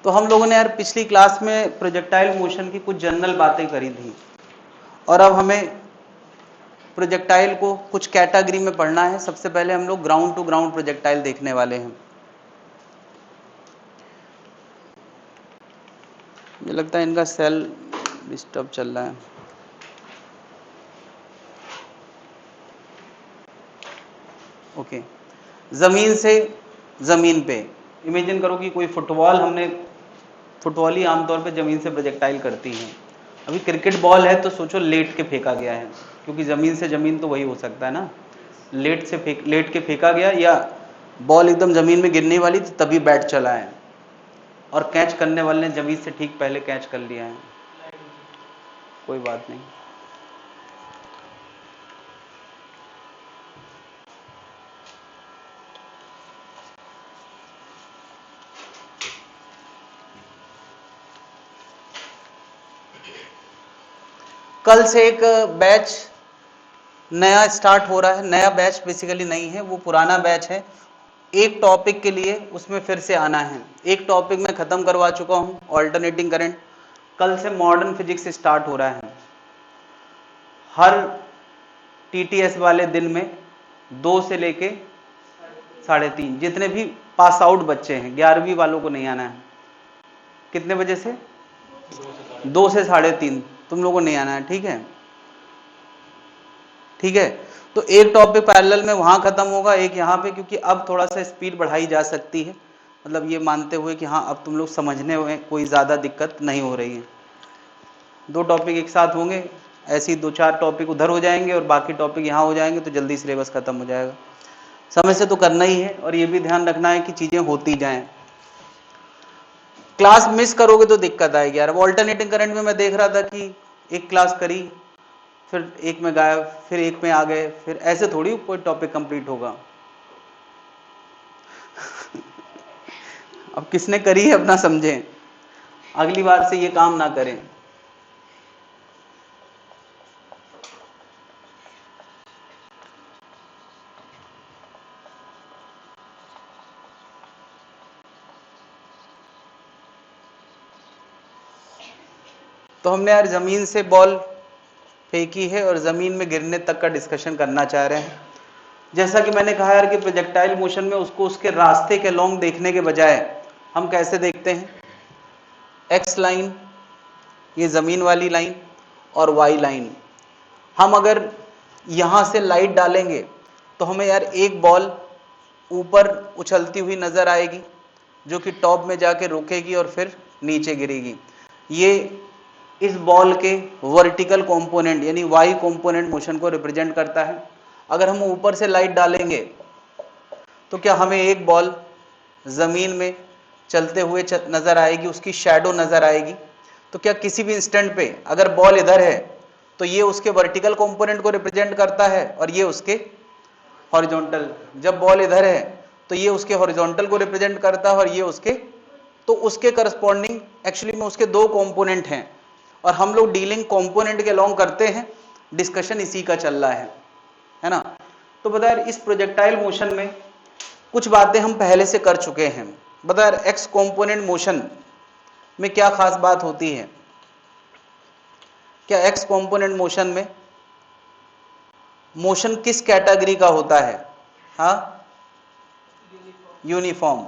तो हम लोगों ने यार पिछली क्लास में प्रोजेक्टाइल मोशन की कुछ जनरल बातें करी थी, और अब हमें प्रोजेक्टाइल को कुछ कैटेगरी में पढ़ना है। सबसे पहले हम लोग ग्राउंड टू ग्राउंड प्रोजेक्टाइल देखने वाले हैं। मुझे लगता है इनका सेल डिस्टर्ब चल रहा है। ओके, जमीन से जमीन पे इमेजिन करो कि कोई फुटबॉल, हमने फुटबॉल ही आमतौर पे जमीन से प्रोजेक्टाइल करती हैं। अभी क्रिकेट बॉल है तो सोचो लेट के फेंका गया है, क्योंकि जमीन से जमीन तो वही हो सकता है ना, लेट के फेंका गया, या बॉल एकदम जमीन में गिरने वाली तो तभी बैट चला है, और कैच करने वाले ने जमीन से ठीक पहले कैच कर लिया है। कोई बात नहीं। कल से एक बैच नया स्टार्ट हो रहा है। नया बैच बेसिकली नहीं है, वो पुराना बैच है। एक टॉपिक के लिए उसमें फिर से आना है। एक टॉपिक मैं खत्म करवा चुका हूं, ऑल्टरनेटिंग करंट। कल से मॉडर्न फिजिक्स स्टार्ट हो रहा है। हर टीटीएस वाले दिन में 2 से लेके 3:30, जितने भी पास आउट बच्चे हैं, 11वीं वालों को नहीं आना है। कितने बजे से? 2 से 3:30 तुम लोगों को नहीं आना है, ठीक है? ठीक है, तो एक टॉपिक पैरेलल में वहां खत्म होगा, एक यहाँ पे, क्योंकि अब थोड़ा सा स्पीड बढ़ाई जा सकती है, मतलब ये मानते हुए कि हाँ अब तुम लोग समझने में कोई ज़्यादा दिक्कत नहीं हो रही है। 2 टॉपिक एक साथ होंगे, ऐसे ही 2-4 टॉपिक उधर हो जाएंगे और बाकी टॉपिक यहाँ हो जाएंगे, तो जल्दी सिलेबस खत्म हो जाएगा। समय से तो करना ही है, और ये भी ध्यान रखना है कि चीज़ें होती जाएं। क्लास मिस करोगे तो दिक्कत आएगी यार। अब ऑल्टरनेटिंग करंट में मैं देख रहा था कि एक क्लास करी, फिर एक में गायब, फिर एक में आ गए, फिर ऐसे थोड़ी कोई टॉपिक कंप्लीट होगा। अब किसने करी है अपना समझें, अगली बार से ये काम ना करें। तो हमने यार जमीन से बॉल फेंकी है और जमीन में गिरने तक का डिस्कशन करना चाह रहे हैं। जैसा कि मैंने कहा यार कि प्रोजेक्टाइल मोशन में उसको उसके रास्ते के लॉन्ग देखने के बजाय हम कैसे देखते हैं, एक्स लाइन, ये जमीन वाली लाइन, और वाई लाइन। हम अगर यहां से लाइट डालेंगे तो हमें यार एक बॉल ऊपर उछलती हुई नजर आएगी, जो कि टॉप में जाके रुकेगी और फिर नीचे गिरेगी। ये इस बॉल के वर्टिकल कंपोनेंट यानी वाई कंपोनेंट मोशन को रिप्रेजेंट करता है। अगर हम ऊपर से लाइट डालेंगे तो क्या हमें एक बॉल जमीन में चलते हुए नजर आएगी, उसकी शैडो नजर आएगी। तो क्या किसी भी इंस्टेंट पे अगर बॉल इधर है तो ये उसके वर्टिकल कंपोनेंट को रिप्रेजेंट करता है और ये उसके हॉरिजॉन्टल। जब बॉल इधर है तो ये उसके हॉरिजॉन्टल को रिप्रेजेंट करता है और ये उसके, तो उसके करस्पॉन्डिंग एक्चुअली में उसके 2 कंपोनेंट हैं, और हम लोग डीलिंग कंपोनेंट के लॉन्ग करते हैं। डिस्कशन इसी का चल रहा है ना। तो बता यार इस प्रोजेक्टाइल मोशन में कुछ बातें हम पहले से कर चुके हैं। बता यार एक्स कंपोनेंट मोशन में क्या खास बात होती है? क्या एक्स कंपोनेंट मोशन में मोशन किस कैटेगरी का होता है? हाँ, यूनिफॉर्म।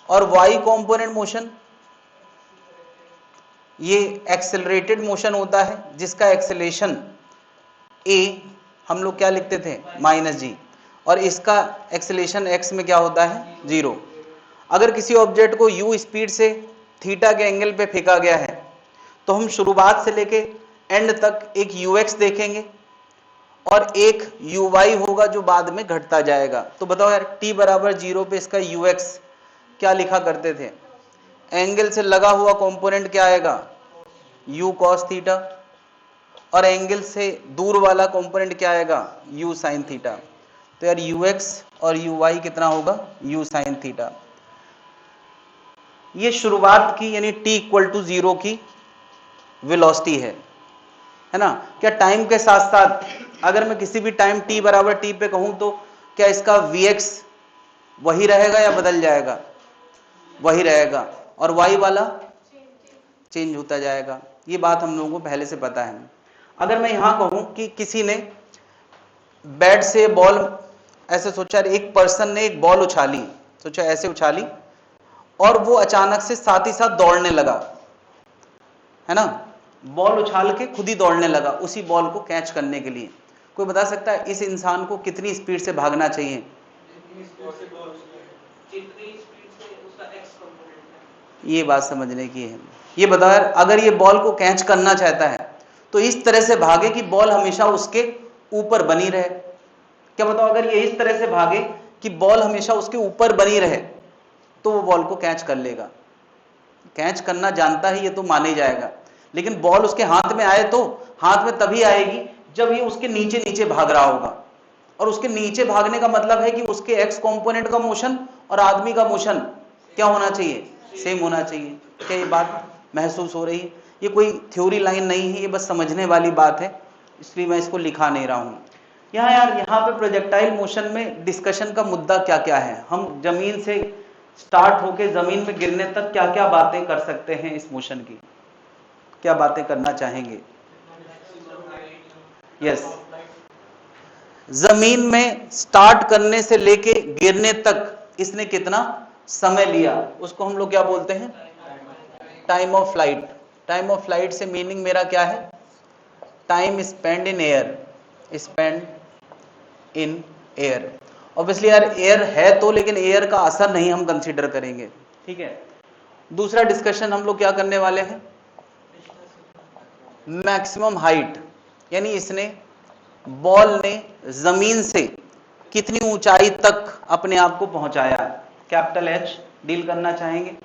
और वाई कंपोनेंट मोशन ये एक्सेलरेटेड मोशन होता है, जिसका एक्सेलेरेशन ए हम लोग क्या लिखते थे, -g, और इसका एक्सेलेरेशन एक्स में क्या होता है, 0। अगर किसी ऑब्जेक्ट को u स्पीड से थीटा के एंगल पे फेंका गया है तो हम शुरुआत से लेके एंड तक एक ux देखेंगे और एक uy होगा जो बाद में घटता जाएगा। तो बताओ यार t बराबर 0 पे इसका ux क्या लिखा करते थे? एंगल से लगा हुआ कंपोनेंट क्या आएगा, u cos थीटा, और एंगल से दूर वाला कंपोनेंट क्या आएगा, u sin थीटा। तो यार ux और uy कितना होगा, u sin थीटा। ये शुरुआत की यानी t = 0 की वेलोसिटी है ना। क्या टाइम के साथ साथ अगर मैं किसी भी टाइम t बराबर t पे कहूं तो क्या इसका vx वही रहेगा या बदल जाएगा? वही रहेगा। और वाई वाला चेंज होता जाएगा। ये बात हम लोगों को पहले से पता है। अगर मैं यहां कहूं कि किसी ने बैट से बॉल ऐसे सोचा, एक पर्सन ने एक बॉल उछाली, सोचा ऐसे उछाली और वो अचानक से साथ ही साथ दौड़ने लगा, है ना, बॉल उछाल के खुद ही दौड़ने लगा उसी बॉल को कैच करने के लिए। कोई बता सकता है इस इंसान को कितनी स्पीड से भागना चाहिए? ये बात समझने की है। ये बताओ यार, अगर ये बॉल को कैच करना चाहता है तो इस तरह से भागे कि बॉल हमेशा उसके ऊपर बनी रहे। क्या बताओ, अगर ये इस तरह से भागे कि बॉल हमेशा उसके ऊपर बनी रहे तो वो बॉल को कैच कर लेगा। कैच करना जानता है ये तो माने जाएगा, लेकिन बॉल उसके हाथ में आए तो हाथ में तभी आएगी जब ये उसके नीचे नीचे भाग रहा होगा। और उसके नीचे भागने का मतलब है कि उसके एक्स कंपोनेंट का मोशन और आदमी का मोशन क्या होना चाहिए? सेम होना चाहिए। क्या ये बात महसूस हो रही है? ये कोई थ्योरी लाइन नहीं है, ये बस समझने वाली बात है, इसलिए मैं इसको लिखा नहीं रहा हूं। यहाँ पे प्रोजेक्टाइल मोशन में डिस्कशन का मुद्दा क्या क्या है? हम जमीन से स्टार्ट होके जमीन में गिरने तक क्या क्या बातें कर सकते हैं इस मोशन की? क्या बातें करना चाहेंगे? यस, जमीन में स्टार्ट करने से लेके गिरने तक इसने कितना समय लिया, उसको हम लोग क्या बोलते हैं? Time of flight. Time of flight से मीनिंग मेरा क्या है? Time spend in air, spend in air. Obviously यार एयर है तो, लेकिन एयर का असर नहीं हम कंसीडर करेंगे, ठीक है। दूसरा डिस्कशन हम लोग क्या करने वाले हैं? मैक्सिमम हाइट, यानी इसने बॉल ने जमीन से कितनी ऊंचाई तक अपने आप को पहुंचाया, कैपिटल एच डील करना चाहेंगे।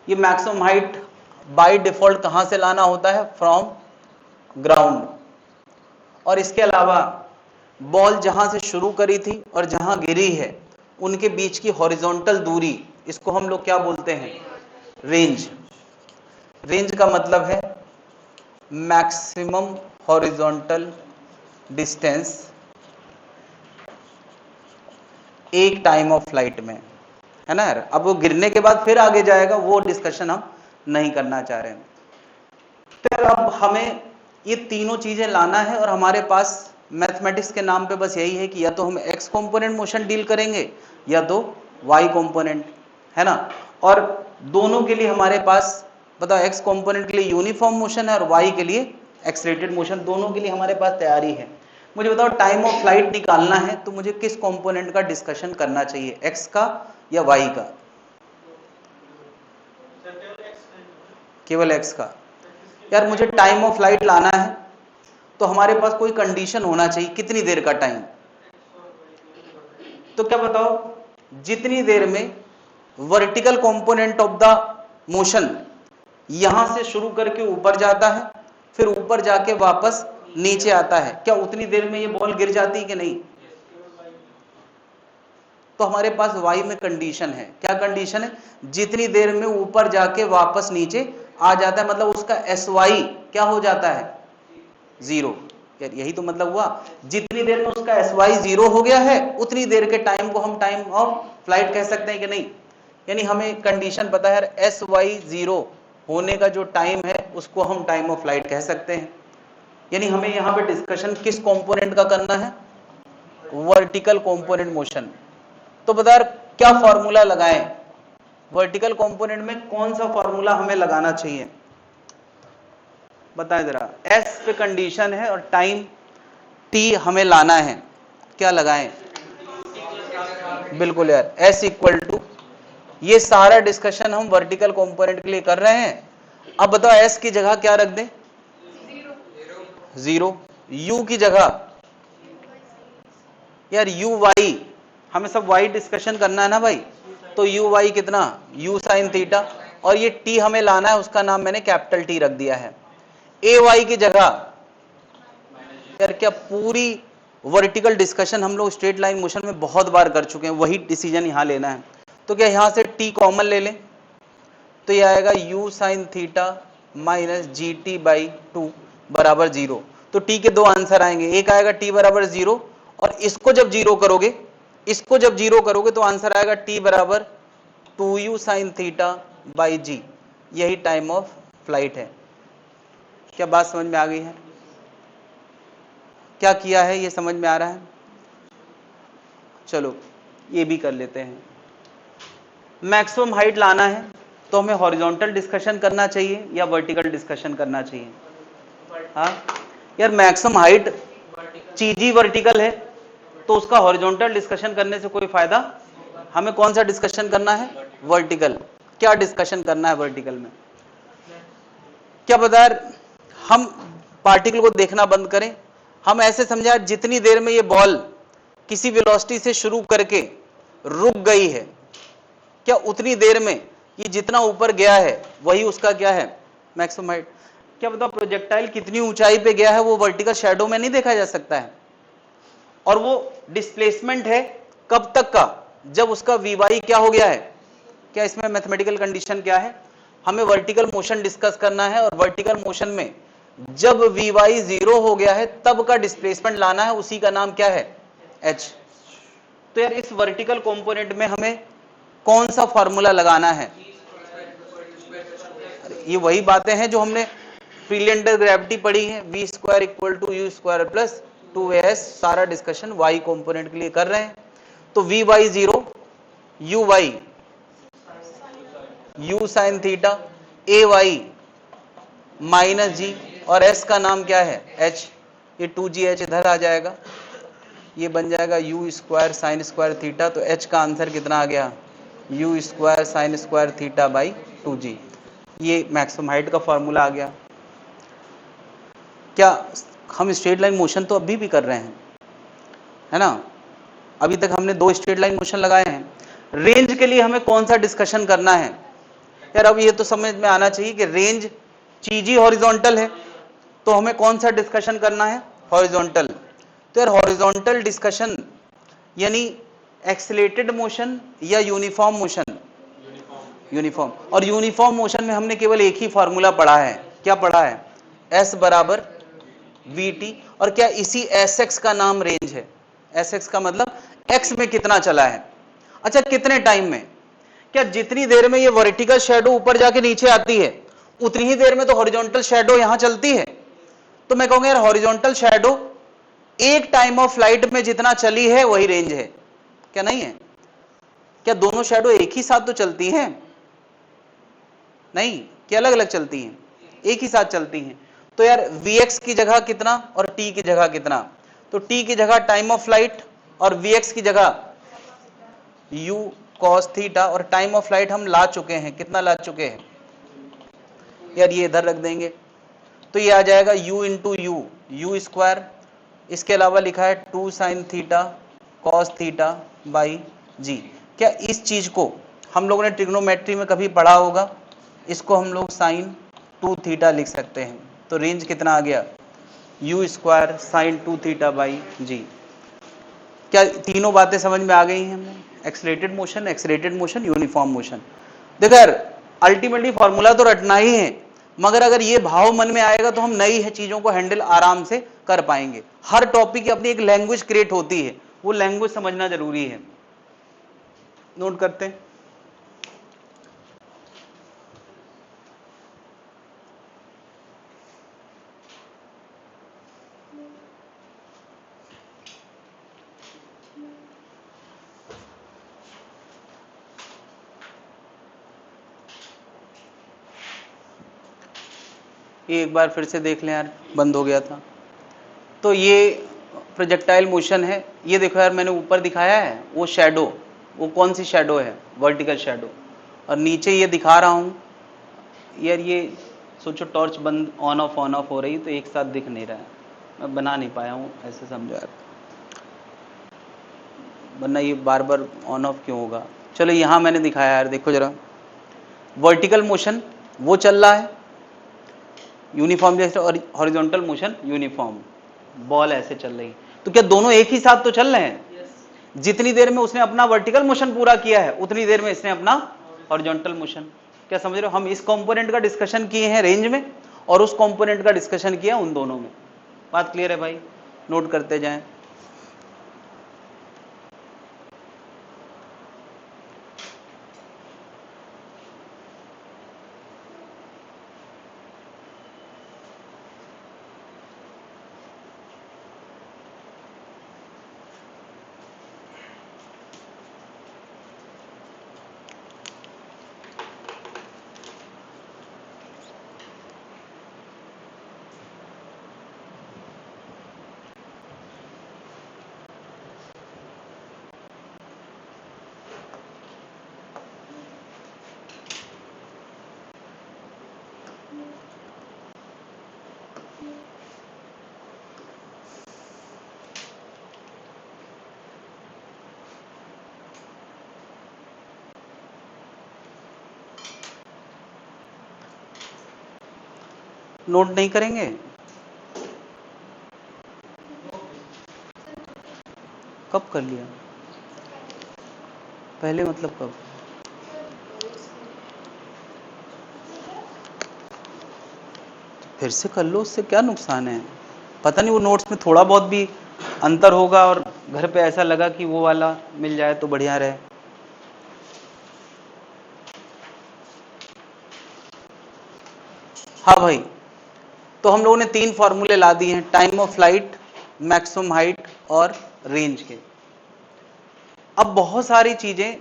ये मैक्सिमम हाइट बाय डिफॉल्ट कहां से लाना होता है? From ground. और इसके अलावा बॉल जहां से शुरू करी थी और जहां गिरी है उनके बीच की हॉरिजॉन्टल दूरी, इसको हम लोग क्या बोलते हैं? रेंज। रेंज का मतलब है मैक्सिमम हॉरिजॉन्टल डिस्टेंस एक टाइम ऑफ फ्लाइट में, है ना यार। अब वो गिरने के बाद फिर आगे जाएगा, वो डिस्कशन हम नहीं करना चाह रहे हैं। तो अब हमें ये तीनों चीजें लाना है और हमारे पास मैथमेटिक्स के नाम पे बस यही है कि या तो हम एक्स कंपोनेंट मोशन डील करेंगे या तो वाई कंपोनेंट, है ना। और दोनों के लिए हमारे पास बताओ, एक्स कंपोनेंट के लिए यूनिफॉर्म मोशन है और वाई के लिए एक्सलेटेड मोशन, दोनों के लिए हमारे पास तैयारी है। मुझे बताओ टाइम ऑफ फ्लाइट निकालना है तो मुझे किस कंपोनेंट का डिस्कशन करना चाहिए, एक्स का या वाई का? केवल एक्स का। यार मुझे टाइम ऑफ फ्लाइट लाना है तो हमारे पास कोई कंडीशन होना चाहिए, कितनी देर का टाइम? तो क्या बताओ, जितनी देर में vertical component of the motion यहां से शुरू करके ऊपर जाता है फिर ऊपर जाके वापस नीचे आता है, क्या उतनी देर में ये बॉल गिर जाती है कि नहीं? तो हमारे पास वाई में कंडीशन है, क्या कंडीशन है? जितनी देर में ऊपर जाके वापस नीचे आ जाता है, मतलब उसका एस वाई क्या हो जाता है? जीरो। यार यही तो मतलब हुआ, जितनी देर में उसका एस वाई जीरो हो गया है उतनी देर के टाइम को हम टाइम ऑफ फ्लाइट कह सकते हैं कि नहीं? यानी हमें कंडीशन पता है, एस वाई जीरो होने का जो टाइम है उसको हम टाइम ऑफ फ्लाइट कह सकते हैं। यानी हमें यहां पे डिस्कशन किस कंपोनेंट का करना है? Vertical component motion. तो बता क्या फॉर्मूला लगाएं? वर्टिकल कंपोनेंट में कौन सा फॉर्मूला हमें लगाना चाहिए बताएं जरा। एस पे कंडीशन है और टाइम टी हमें लाना है, क्या लगाएं? बिल्कुल यार, एस इक्वल टू, ये सारा डिस्कशन हम वर्टिकल कंपोनेंट के लिए कर रहे हैं। अब बताओ एस की जगह क्या रख दें? जीरो। यू की जगह यार यू वाई, हमें सब वाई डिस्कशन करना है ना भाई, तो यू वाई कितना? You sine theta. और ये टी हमें लाना है, उसका नाम मैंने कैपिटल टी रख दिया है। ए वाई की जगह यार, क्या पूरी वर्टिकल डिस्कशन हम लोग स्ट्रेट लाइन मोशन में बहुत बार कर चुके हैं, वही डिसीजन यहां लेना है। तो क्या यहां से टी कॉमन ले लें, तो ये आएगा you sine theta minus G T by two बराबर जीरो। तो टी के दो आंसर आएंगे, एक आएगा टी बराबर जीरो और इसको जब जीरो करोगे, इसको जब जीरो करोगे तो आंसर आएगा टी बराबर 2u साइन थीटा बाई जी, यही टाइम ऑफ फ्लाइट है। क्या बात समझ में आ गई है? क्या किया है ये समझ में आ रहा है? चलो ये भी कर लेते हैं। मैक्सिमम हाइट लाना है तो हमें हॉरिजॉन्टल डिस्कशन करना चाहिए या वर्टिकल डिस्कशन करना चाहिए? हाँ यार, मैक्सिमम हाइट चीजी वर्टिकल है तो उसका हॉरिजॉन्टल डिस्कशन करने से कोई फायदा, हमें कौन सा डिस्कशन करना है? वर्टिकल। क्या डिस्कशन करना है वर्टिकल में? क्या पता यार, हम पार्टिकल को देखना बंद करें, हम ऐसे समझा जितनी देर में ये बॉल किसी वेलोसिटी से शुरू करके रुक गई है, क्या उतनी देर में ये जितना ऊपर गया है वही उसका क्या है? Maximum height. क्या पता प्रोजेक्टाइल कितनी ऊंचाई पे गया है वो वर्टिकल शैडो में नहीं देखा जा सकता है, और वो डिस्प्लेसमेंट है कब तक का? जब उसका वी क्या हो गया है। क्या इसमें मैथमेटिकल कंडीशन क्या है? हमें वर्टिकल मोशन डिस्कस करना है, और वर्टिकल मोशन में जब वी 0 हो गया है तब का डिस्प्लेसमेंट लाना है, उसी का नाम क्या है? h। तो यार इस वर्टिकल कंपोनेंट में हमें कौन सा फॉर्मूला लगाना है? ये वही बातें हैं जो हमने प्रिलियंटर ग्रेविटी पढ़ी है, v square equal to u square plus 2as, सारा डिस्कशन y कंपोनेंट के लिए कर रहे हैं। तो v y 0, u y u sine theta, a y minus g, और s का नाम क्या है? h। ये 2gh इधर आ जाएगा, ये बन जाएगा u square sine square theta. तो h का आंसर कितना आ गया? u square sine square theta by 2g। ये मैक्सिमम हाइट का फॉर्मूला आ गया। क्या हम स्ट्रेट लाइन मोशन तो अभी भी कर रहे हैं, है ना? अभी तक हमने 2 स्ट्रेट लाइन मोशन लगाए हैं। रेंज के लिए हमें कौन सा डिस्कशन करना है? यार अब ये तो समझ में आना चाहिए कि रेंज चीजी हॉरिजॉन्टल है तो हमें कौन सा डिस्कशन करना है? हॉरिजॉन्टल। तो यार हॉरिजॉन्टल डिस्कशन यानी एक्सेलरेटेड मोशन या यूनिफॉर्म मोशन? यूनिफॉर्म। और यूनिफॉर्म मोशन में हमने केवल एक ही फॉर्मूला पढ़ा है। क्या पढ़ा है? S बराबर VT। और क्या इसी Sx का नाम रेंज है? Sx का मतलब x में कितना चला है। अच्छा, कितने टाइम में? क्या जितनी देर में ये वर्टिकल शैडो ऊपर जाके नीचे आती है उतनी ही देर में तो हॉरिजॉन्टल शैडो यहां चलती है। तो मैं कहूंगा यार हॉरिजॉन्टल शैडो एक टाइम ऑफ फ्लाइट में जितना चली है वही रेंज है। क्या नहीं है? क्या दोनों शैडो एक ही साथ तो चलती हैं? नहीं, क्या अलग अलग चलती हैं? एक ही साथ चलती हैं। तो यार Vx की जगह कितना और T की जगह कितना? तो T की जगह टाइम ऑफ फ्लाइट और Vx की जगह u cos थीटा, और टाइम ऑफ फ्लाइट हम ला चुके हैं। कितना ला चुके हैं? यार ये इधर रख देंगे तो ये आ जाएगा u इंटू यू स्क्वायर, इसके अलावा लिखा है 2 sine theta cos theta by g. क्या इस चीज को हम लोगों ने ट्रिग्नोमेट्री में कभी पढ़ा होगा? इसको हम लोग साइन 2 थीटा लिख सकते हैं। तो रेंज कितना आ गया? U square sine 2 theta by g. क्या तीनों बातें समझ में आ गई हैं हमें? Accelerated motion, uniform motion. देखो यार अल्टीमेटली फॉर्मूला तो रटना ही है, मगर अगर ये भाव मन में आएगा तो हम नई चीजों को हैंडल आराम से कर पाएंगे। हर टॉपिक की अपनी एक लैंग्वेज क्रिएट होती है, वो लैंग्वेज समझना जरूरी है। नोट करते हैं। ये एक बार फिर से देख लें यार, बंद हो गया था। तो ये प्रोजेक्टाइल मोशन है। ये देखो यार मैंने ऊपर दिखाया है वो शैडो, वो कौन सी शैडो है? Vertical shadow. और नीचे ये दिखा रहा हूं यार, ये सोचो टॉर्च बंद ऑन ऑफ हो रही तो एक साथ दिख नहीं रहा है, मैं बना नहीं पाया हूँ, ऐसे समझो यार, वरना ये बार बार ऑन ऑफ क्यों होगा। चलो यहाँ मैंने दिखाया यार, देखो जरा वर्टिकल मोशन वो चल रहा है यूनिफॉर्म जैसे, और हॉरिजॉन्टल मोशन यूनिफॉर्म, बॉल ऐसे चल रही। तो क्या दोनों एक ही साथ तो चल रहे हैं? जितनी देर में उसने अपना वर्टिकल मोशन पूरा किया है उतनी देर में इसने अपना हॉरिजॉन्टल मोशन। क्या समझ रहे हो? हम इस कंपोनेंट का डिस्कशन किए हैं रेंज में, और उस कंपोनेंट का डिस्कशन किया उन दोनों में। बात क्लियर है भाई? नोट करते जाएं। नोट नहीं करेंगे? कब कर लिया? पहले मतलब कब? फिर से कर लो, उससे क्या नुकसान है? पता नहीं वो नोट्स में थोड़ा बहुत भी अंतर होगा और घर पे ऐसा लगा कि वो वाला मिल जाए तो बढ़िया रहे। हाँ भाई, तो हम लोगों ने 3 फॉर्मूले ला दिए हैं, time of flight, maximum height और रेंज के। अब बहुत सारी चीजें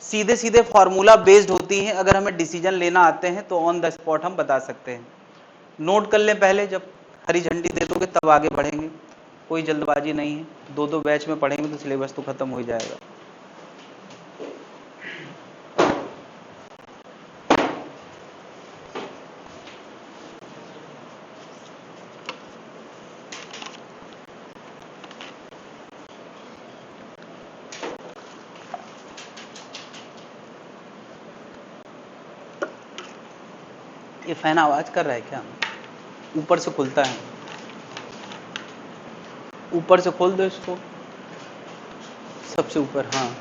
सीधे सीधे फॉर्मूला बेस्ड होती हैं, अगर हमें डिसीजन लेना आते हैं तो ऑन द स्पॉट हम बता सकते हैं। नोट कर लें पहले, जब हरी झंडी दे दोगे तब आगे बढ़ेंगे, कोई जल्दबाजी नहीं है। 2-2 बैच में पढ़ेंगे तो सिलेबस तो खत्म हो जाएगा। ये फैन आवाज कर रहा है क्या? ऊपर से खुलता है, ऊपर से खोल दो इसको, सबसे ऊपर। हाँ,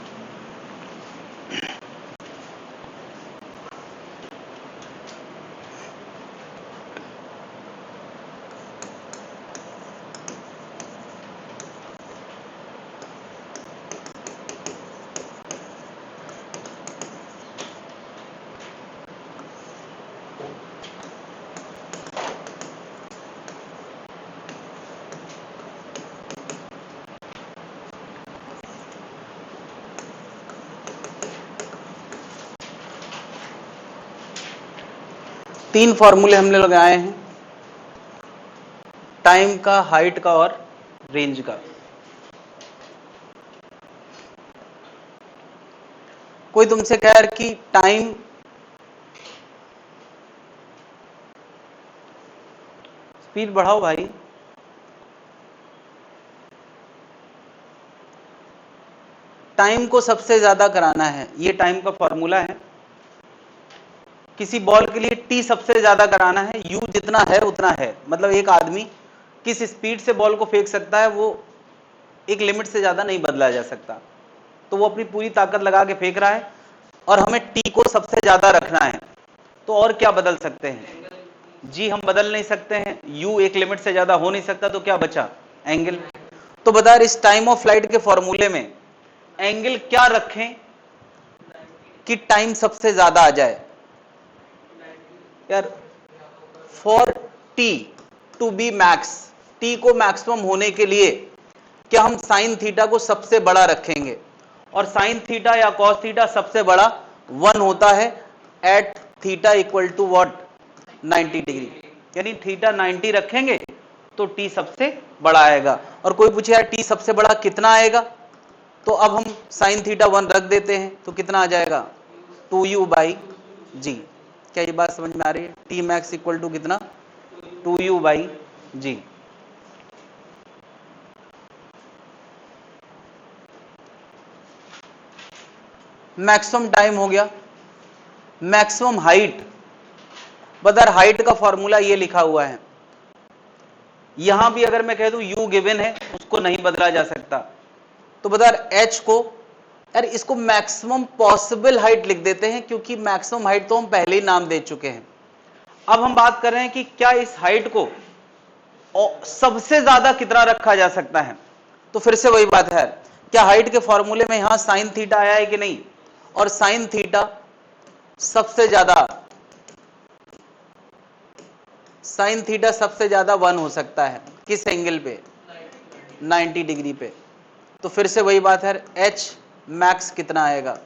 तीन फॉर्मूले हमने लगाए हैं, टाइम का, हाइट का और रेंज का। कोई तुमसे कह रहा कि टाइम, स्पीड बढ़ाओ भाई, टाइम को सबसे ज्यादा कराना है, ये टाइम का फॉर्मूला है। किसी बॉल के लिए टी सबसे ज्यादा कराना है, यू जितना है उतना है, मतलब एक आदमी किस स्पीड से बॉल को फेंक सकता है वो एक लिमिट से ज्यादा नहीं बदला जा सकता, तो वो अपनी पूरी ताकत लगा के फेंक रहा है और हमें टी को सबसे ज्यादा रखना है। तो और क्या बदल सकते हैं? जी हम बदल नहीं सकते हैं, यू एक लिमिट से ज्यादा हो नहीं सकता, तो क्या बचा? एंगल। तो बता इस टाइम ऑफ फ्लाइट के फॉर्मूले में एंगल क्या रखें कि टाइम सबसे ज्यादा आ जाए? यार for T to be max, टी को मैक्सिमम होने के लिए क्या हम साइन थीटा को सबसे बड़ा रखेंगे, और साइन थीटा या कॉस थीटा सबसे बड़ा 1 होता है at theta equal to what? 90 degree. यानी थीटा 90 रखेंगे तो टी सबसे बड़ा आएगा। और कोई पूछे यार टी सबसे बड़ा कितना आएगा, तो अब हम साइन थीटा 1 रख देते हैं तो कितना आ जाएगा? 2u by g. क्या ये बात समझ में आ रही है? टी मैक्स इक्वल टू कितना? 2u by ji. Maximum time हो गया। मैक्सिमम हाइट, बदर हाइट का फॉर्मूला ये लिखा हुआ है, यहां भी अगर मैं कह दूं u गिवन है, उसको नहीं बदला जा सकता, तो बदर h को, यार इसको मैक्सिमम पॉसिबल हाइट लिख देते हैं, क्योंकि मैक्सिमम हाइट तो हम पहले ही नाम दे चुके हैं। अब हम बात कर रहे हैं कि क्या इस हाइट को सबसे ज्यादा कितना रखा जा सकता है। तो फिर से वही बात है, क्या हाइट के फॉर्मूले में यहां साइन थीटा आया है कि नहीं? और साइन थीटा सबसे ज्यादा, साइन थीटा सबसे ज्यादा 1 हो सकता है किस एंगल पे? 90 डिग्री पे। तो फिर से वही बात है, एच मैक्स कितना आएगा?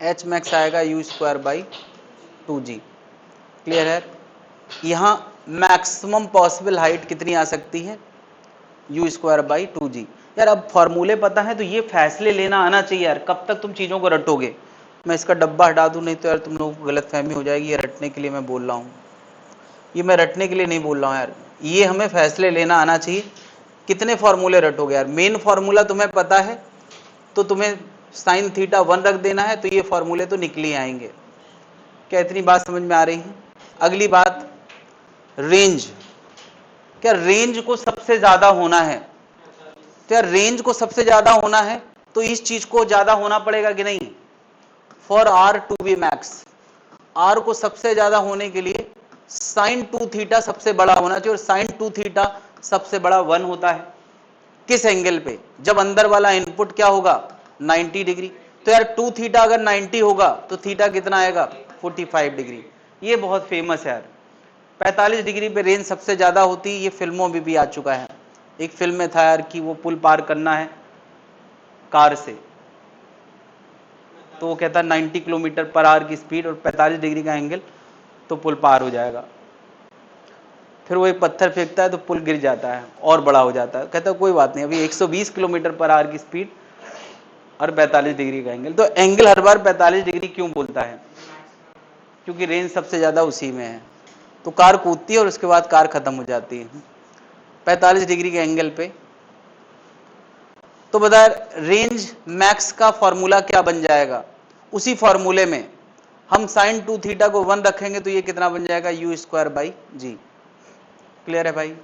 एच मैक्स आएगा you square by 2g। Clear है? यहां मैक्सिमम पॉसिबल हाइट कितनी आ सकती है? U square by 2g। यार अब फॉर्मूले पता है तो ये फैसले लेना आना चाहिए यार, कब तक तुम चीजों को रटोगे? मैं इसका डब्बा हटा दूं, नहीं तो यार तुम लोगों को गलतफहमी हो जाएगी, ये रटने के लिए मैं बोल रहा हूं, ये मैं रटने के लिए नहीं बोल रहा हूं यार, ये हमें फैसले लेना आना चाहिए। कितने फॉर्मूले रटोगे यार? मेन फॉर्मूला तुम्हें पता है तो तुम्हें साइन थीटा 1 रख देना है, तो ये फॉर्मूले तो निकल ही आएंगे। क्या इतनी बात समझ में आ रही है? अगली बात, रेंज। क्या रेंज को सबसे ज्यादा होना है? क्या रेंज को सबसे ज्यादा होना है तो इस चीज को ज्यादा होना पड़ेगा कि नहीं? For R to be max, R को सबसे ज्यादा होने के लिए साइन 2 थीटा सबसे बड़ा होना चाहिए, और साइन 2 थीटा सबसे बड़ा 1 होता है। किस एंगल पे? जब अंदर वाला इनपुट क्या होगा? 90 डिग्री। तो यार 2 थीटा अगर 90 होगा तो थीटा कितना आएगा? 45 डिग्री। ये बहुत फेमस है यार। 45 डिग्री पे रेंज सबसे ज्यादा होती है, ये फिल्मों में भी आ चुका है। एक फिल्म में था यार कि वो पुल पार करना है कार से, तो वो कहता 90 किलोमीटर पर आवर की स्पीड और 45 डिग्री का एंगल, तो पुल पार हो जाएगा। फिर वो एक पत्थर फेंकता है तो पुल गिर जाता है और बड़ा हो जाता है। कहता है कोई बात नहीं, अभी 120 किलोमीटर पर आवर की स्पीड और 45 डिग्री का एंगल। तो एंगल हर बार 45 डिग्री क्यों बोलता है? क्योंकि रेंज सबसे ज्यादा उसी में है। तो कार कूदती है और उसके बाद कार खत्म हो जाती है 45 डिग्री के एंगल पे। तो बता, रेंज मैक्स का फॉर्मूला क्या बन जाएगा? उसी फॉर्मूले में हम साइन 2 थीटा को 1 रखेंगे तो ये कितना बन जाएगा? U square by g. Clear है भाई?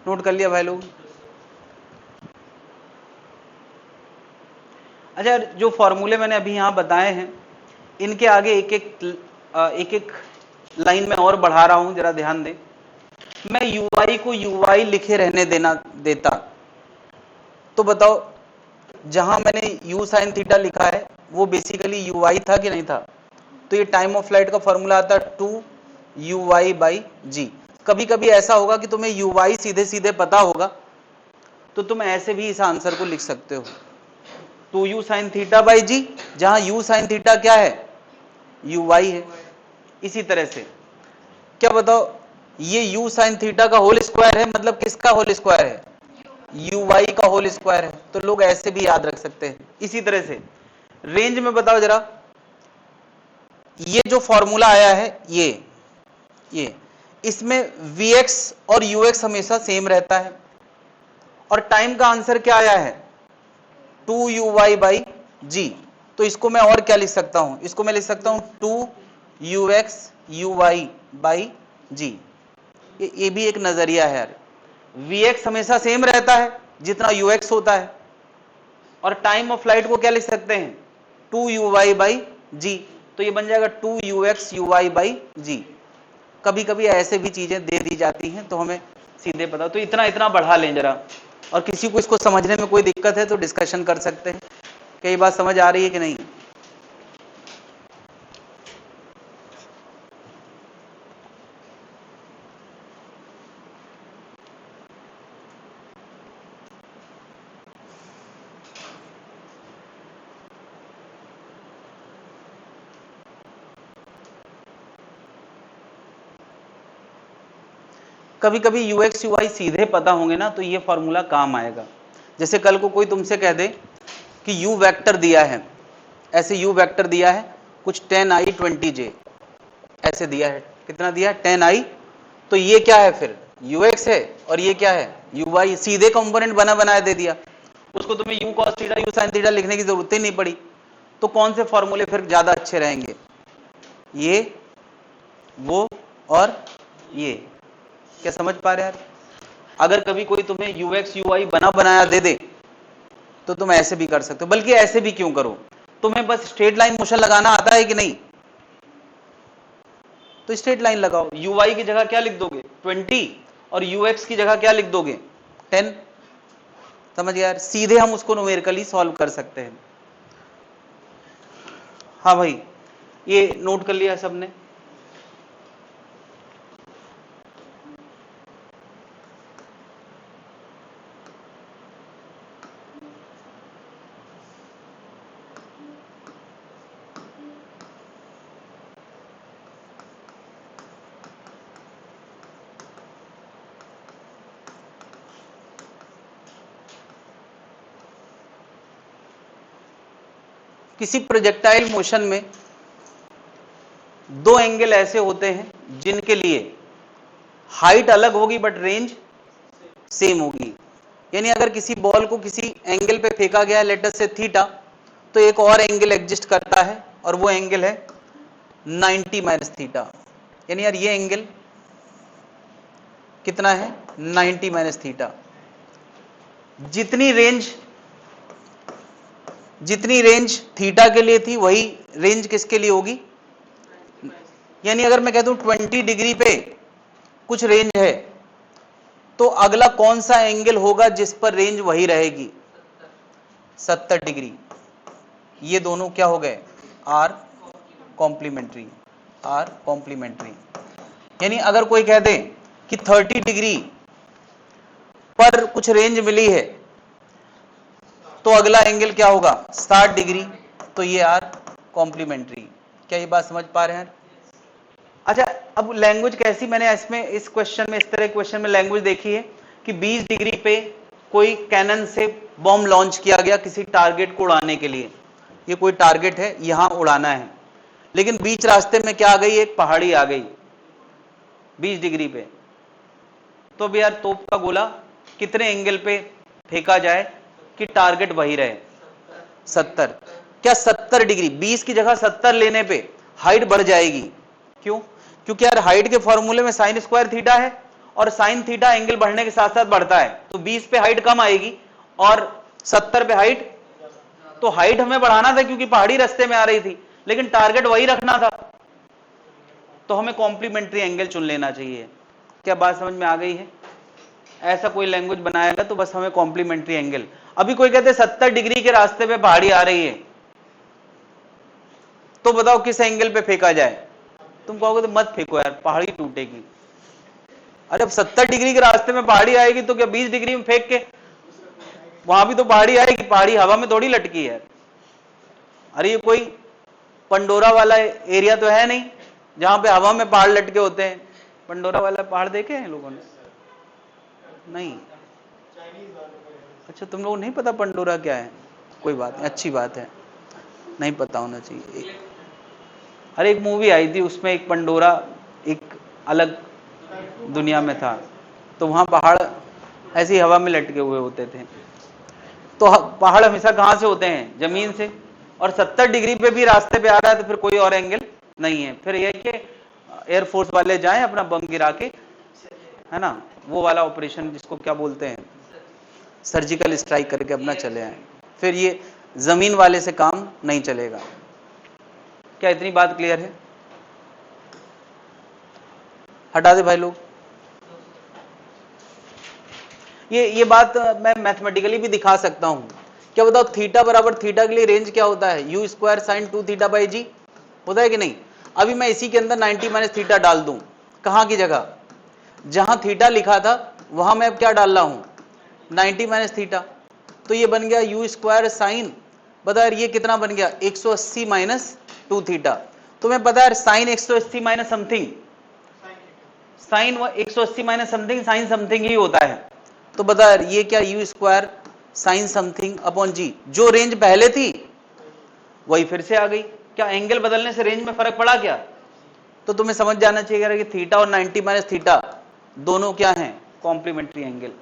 नोट कर लिया भाई लोग? अच्छा, जो फॉर्मूले मैंने अभी यहां बताए हैं, इनके आगे एक एक लाइन में और बढ़ा रहा हूं, जरा ध्यान दें। मैं ui को ui लिखे रहने देता तो बताओ, जहां मैंने u sin थीटा लिखा है वो बेसिकली ui था कि नहीं था? तो ये टाइम ऑफ फ्लाइट का फॉर्मूला आता है 2ui बाई जी। कभी कभी ऐसा होगा कि तुम्हें ui सीधे सीधे पता होगा तो तुम ऐसे भी इस आंसर को लिख सकते हो, 2u sin थीटा बाई जी, जहां u sin थीटा क्या है? ui है। इसी तरह से क्या बताओ, ये u sin थीटा का होल स्क्वायर है, मतलब किसका होल स्क्वायर है? ui का होल स्क्वायर है। तो लोग ऐसे भी याद रख सकते हैं। इसी तरह से रेंज में बताओ जरा, ये जो फॉर्मूला आया है ये इसमें vx और ux हमेशा सेम रहता है, और टाइम का आंसर क्या आया है? 2uy बाई जी। तो इसको मैं और क्या लिख सकता हूं? इसको मैं लिख सकता हूं 2ux uy बाई जी। ये भी एक नजरिया है यार। vx हमेशा सेम रहता है जितना ux होता है, और टाइम ऑफ फ्लाइट को क्या लिख सकते हैं? 2uy बाई जी। तो ये बन जाएगा 2ux uy बाई जी। कभी कभी ऐसे भी चीजें दे दी जाती हैं तो हमें सीधे पता, तो इतना इतना बढ़ा लें जरा। और किसी को इसको समझने में कोई दिक्कत है तो डिस्कशन कर सकते हैं। क्या ये बात समझ आ रही है कि नहीं? कभी कभी यूएक्स यूआई सीधे पता होंगे ना तो ये फॉर्मूला काम आएगा। जैसे कल को कोई तुमसे कह दे कि यू वेक्टर दिया है, ऐसे यू वेक्टर दिया है कुछ 10i 20j, ऐसे दिया है, कितना दिया है? 10i। तो ये क्या है फिर? यूएक्स है, और ये क्या है? यूवाई। सीधे कंपोनेंट बना बनाया दे दिया, उसको तुम्हें you cos theta you sine theta लिखने की जरूरत ही नहीं पड़ी। तो कौन से फॉर्मूले फिर ज्यादा अच्छे रहेंगे? ये, वो और ये। क्या समझ पा रहे यार? अगर कभी कोई तुम्हें यूएक्स यूआई बना बनाया दे दे तो तुम ऐसे भी कर सकते हो। बल्कि ऐसे भी क्यों करो, तुम्हें बस स्ट्रेट लाइन मोशन लगाना आता है कि नहीं? तो स्ट्रेट लाइन लगाओ, ui की जगह क्या लिख दोगे? 20, और ux की जगह क्या लिख दोगे? 10। समझ गया यार? सीधे हम उसको न्यूमेरिकली सॉल्व कर सकते हैं। हाँ भाई, ये नोट कर लिया सबने? किसी प्रोजेक्टाइल मोशन में दो एंगल ऐसे होते हैं जिनके लिए हाइट अलग होगी बट रेंज सेम होगी। यानी अगर किसी बॉल को किसी एंगल पे फेंका गया है लेटर से थीटा, तो एक और एंगल एग्जिस्ट करता है और वो एंगल है 90 माइनस थीटा। यानी यार ये एंगल कितना है 90 माइनस थीटा। जितनी रेंज थीटा के लिए थी वही रेंज किसके लिए होगी। यानी अगर मैं कह दूं 20 डिग्री पे कुछ रेंज है तो अगला कौन सा एंगल होगा जिस पर रेंज वही रहेगी 70 डिग्री। ये दोनों क्या हो गए आर कॉम्प्लीमेंट्री। आर कॉम्प्लीमेंट्री यानी अगर कोई कह दे कि 30 डिग्री पर कुछ रेंज मिली है तो अगला एंगल क्या होगा 60 डिग्री, तो ये आर कॉम्प्लीमेंट्री। क्या ये बात समझ पा रहे हैं। अच्छा अब लैंग्वेज कैसी, मैंने इसमें इस क्वेश्चन में इस तरह क्वेश्चन में लैंग्वेज देखी है कि 20 डिग्री पे कोई कैनन से बॉम्ब लॉन्च किया गया किसी टारगेट को उड़ाने के लिए। ये कोई टारगेट है यहां उड़ाना है, लेकिन बीच रास्ते में क्या आ गई, एक पहाड़ी आ गई 20 डिग्री पे। तो अब यार तोप का गोला कितने एंगल पे फेंका जाए कि टारगेट वही रहे 70। क्या 70 डिग्री 20 की जगह 70 लेने पे हाइट बढ़ जाएगी। क्यों, क्योंकि यार हाइट के फॉर्मूले में साइन स्क्वायर थीटा है और साइन थीटा एंगल बढ़ने के साथ साथ बढ़ता है, तो 20 पे हाइट कम आएगी और 70 पे हाइट। तो हाइट हमें बढ़ाना था क्योंकि पहाड़ी रास्ते में आ रही थी, लेकिन टारगेट वही रखना था, तो हमें कॉम्प्लीमेंट्री एंगल चुन लेना चाहिए। क्या बात समझ में आ गई है। ऐसा कोई लैंग्वेज बनाएगा तो बस हमें कॉम्प्लीमेंट्री एंगल। अभी कोई कहते 70 डिग्री के रास्ते पे पहाड़ी आ रही है तो बताओ किस एंगल पे फेंका जाए। तुम कहोगे तो मत फेंको यार पहाड़ी टूटेगी। अरे अब 70 डिग्री के रास्ते में पहाड़ी आएगी तो क्या 20 डिग्री में फेंक के वहां भी तो पहाड़ी आएगी, पहाड़ी हवा में थोड़ी लटकी है। अरे ये कोई पंडोरा वाला एरिया तो है नहीं जहां पे हवा में पहाड़ लटके होते हैं। पंडोरा वाला पहाड़ देखे हैं लोगों ने, नहीं। अच्छा तुम लोगों को नहीं पता पंडोरा क्या है, कोई बात नहीं, अच्छी बात है, नहीं पता होना चाहिए। अरे एक मूवी आई थी उसमें एक पंडोरा एक अलग दुनिया में था, तो वहां पहाड़ ऐसी हवा में लटके हुए होते थे। तो पहाड़ हमेशा कहां से होते हैं, जमीन से, और 70 डिग्री पे भी रास्ते पे आ रहा है तो फिर कोई और एंगल नहीं है। फिर यह कि एयरफोर्स वाले जाएं अपना बम गिरा के, है ना, वो वाला ऑपरेशन जिसको क्या बोलते हैं सर्जिकल स्ट्राइक करके अपना चले आए। फिर ये जमीन वाले से काम नहीं चलेगा। क्या इतनी बात क्लियर है। हटा दे भाई लोग। ये बात मैं मैथमेटिकली भी दिखा सकता हूं। क्या बताओ थीटा बराबर थीटा के लिए रेंज क्या होता है, u square sine 2 theta by g होता है कि नहीं। अभी मैं इसी के अंदर 90 माइनस थीटा डाल दूं, कहां की जगह, जहां थीटा लिखा था वहां मैं अब क्या डाल रहा हूं 90 माइनस थीटा। तो ये बन गया यू स्क्वायर साइन, बता यार ये कितना बन गया 180 माइनस 2 थीटा। तुम्हें पता है sine 180 minus something, sine 180 minus something sine something ही होता है। तो बता यार ये क्या u square sine something upon g, जो रेंज पहले थी वही फिर से आ गई। क्या एंगल बदलने से रेंज में फर्क पड़ा क्या। तो तुम्हें समझ जाना चाहिए कि थीटा और 90 माइनस थीटा दोनों क्या हैं कॉम्प्लीमेंट्री एंगल।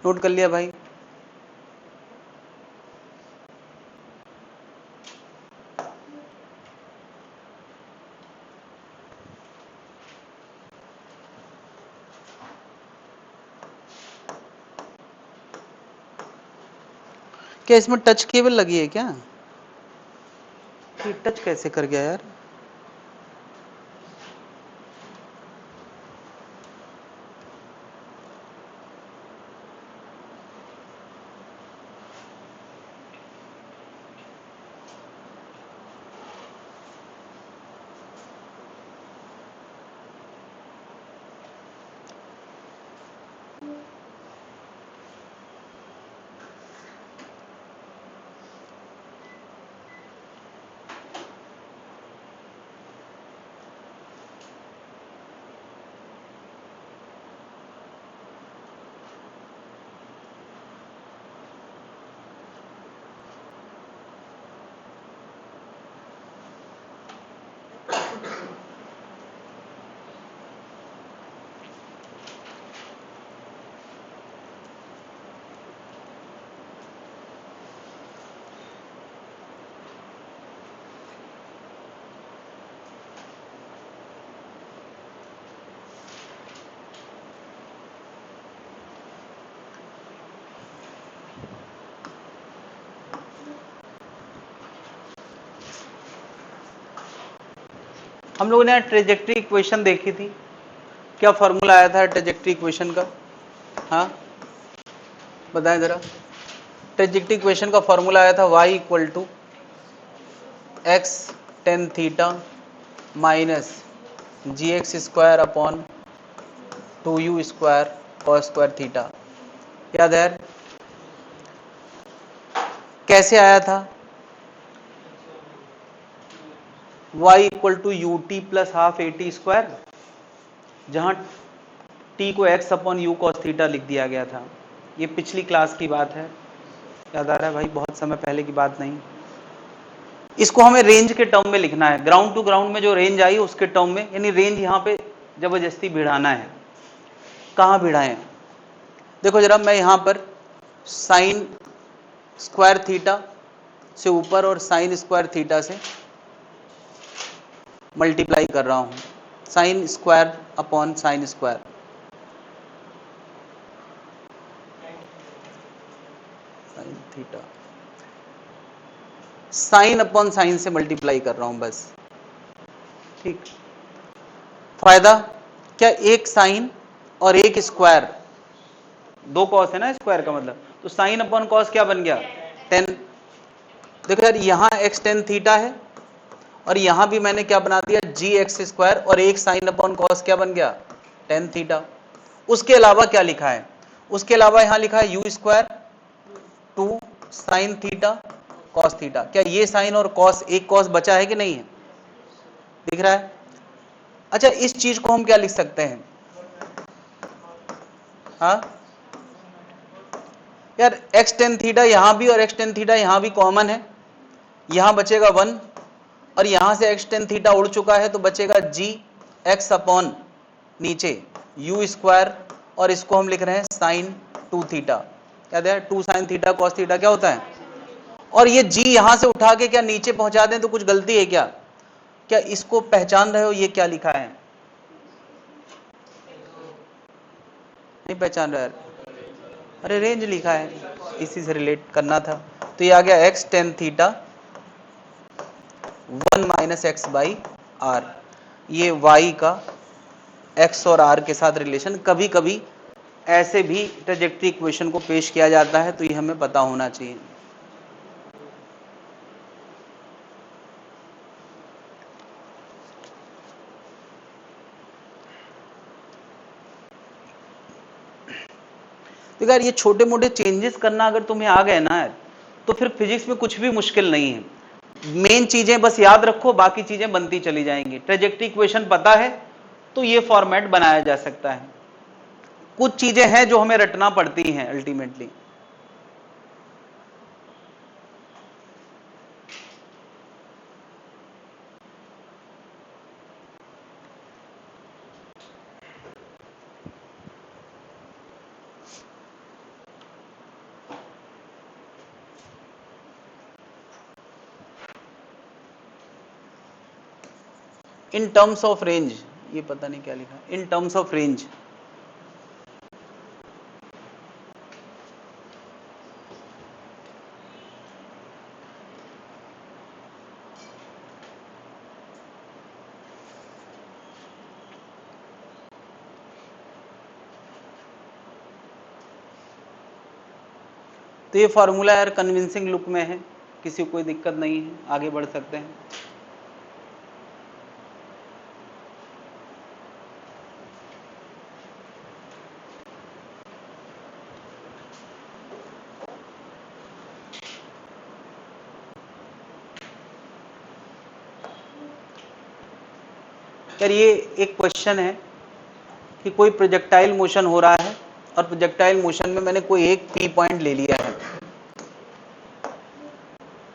नोट कर लिया भाई। क्या इसमें टच केबल लगी है क्या, ये टच कैसे कर गया यार। हम लोगों ने ट्रेजेक्ट्री इक्वेशन देखी थी, क्या फॉर्मूला आया था ट्रेजेक्ट्री इक्वेशन का? हाँ बताएं जरा। ट्रेजेक्ट्री इक्वेशन का फॉर्मूला आया था y equal to x tan theta minus g x square upon 2u square cos square theta. याद है यार? कैसे आया था? y equal to u t plus half a t square, जहां t को x upon u cos theta लिख दिया गया था। ये पिछली क्लास की बात है, याद आ रहा है भाई? बहुत समय पहले की बात नहीं। इसको हमें रेंज के टर्म में लिखना है, ग्राउंड टू ग्राउंड में जो रेंज आई उसके टर्म में, यानी रेंज यहां पे जबरदस्ती भिड़ाना है। कहां भिड़ाएं? देखो जरा, मैं यहां पर साइन स्क्वायर थीटा से ऊपर और साइन स्क्वायर थीटा से मल्टीप्लाई कर रहा हूं, sine square upon sine square. Sine theta sine upon sine से मल्टीप्लाई कर रहा हूं बस, ठीक। फायदा क्या? एक साइन और एक स्क्वायर, दो कॉस है ना स्क्वायर का मतलब, तो साइन अपॉन कॉस क्या बन गया? टेन। देखो यार, यहां एक्स टेन थीटा है और यहां भी मैंने क्या बना दिया? जी एक्स स्क्वायर, और एक साइन अपॉन कॉस क्या बन गया? Tan theta. उसके अलावा क्या लिखा है? उसके अलावा यहां लिखा है u square two sine theta cos theta. क्या ये साइन और कॉस, एक कॉस बचा है कि नहीं है? दिख रहा है? अच्छा, इस चीज को हम क्या लिख सकते हैं? हाँ यार, एक्स टेन थीटा यहां भी और एक्स टेन थीटा यहां भी कॉमन है, यहां बचेगा 1 और यहां से एक्स टेन थीटा उड़ चुका है तो बचेगा जी एक्स अपॉन नीचे यू स्क्वायर, और इसको हम लिख रहे हैं साइन टू थीटा। याद है? Two sine theta cos theta क्या होता है? और ये जी यहां से उठा के क्या नीचे पहुंचा दें तो कुछ गलती है क्या? क्या इसको पहचान रहे हो? ये क्या लिखा है? नहीं पहचान रहे? अरे रेंज लिखा है, इसी से रिलेट करना था। तो ये आ गया x tan theta 1 minus x by R. ये y का x और r के साथ रिलेशन, कभी कभी ऐसे भी ट्रेजेक्ट्री इक्वेशन को पेश किया जाता है, तो ये हमें पता होना चाहिए। तो यार, ये छोटे मोटे चेंजेस करना अगर तुम्हें आ गए ना, तो फिर फिजिक्स में कुछ भी मुश्किल नहीं है। मेन चीजें बस याद रखो, बाकी चीजें बनती चली जाएंगी। ट्रेजेक्ट्री इक्वेशन पता है तो ये फॉर्मेट बनाया जा सकता है। कुछ चीजें हैं जो हमें रटना पड़ती हैं ultimately. In terms of range, ये पता नहीं क्या लिखा, इन टर्म्स ऑफ रेंज। तो ये फॉर्मूला यार कन्विंसिंग लुक में है, किसी को कोई दिक्कत नहीं है, आगे बढ़ सकते हैं। यार ये एक क्वेश्चन है कि कोई प्रोजेक्टाइल मोशन हो रहा है और प्रोजेक्टाइल मोशन में मैंने कोई एक पी पॉइंट ले लिया है,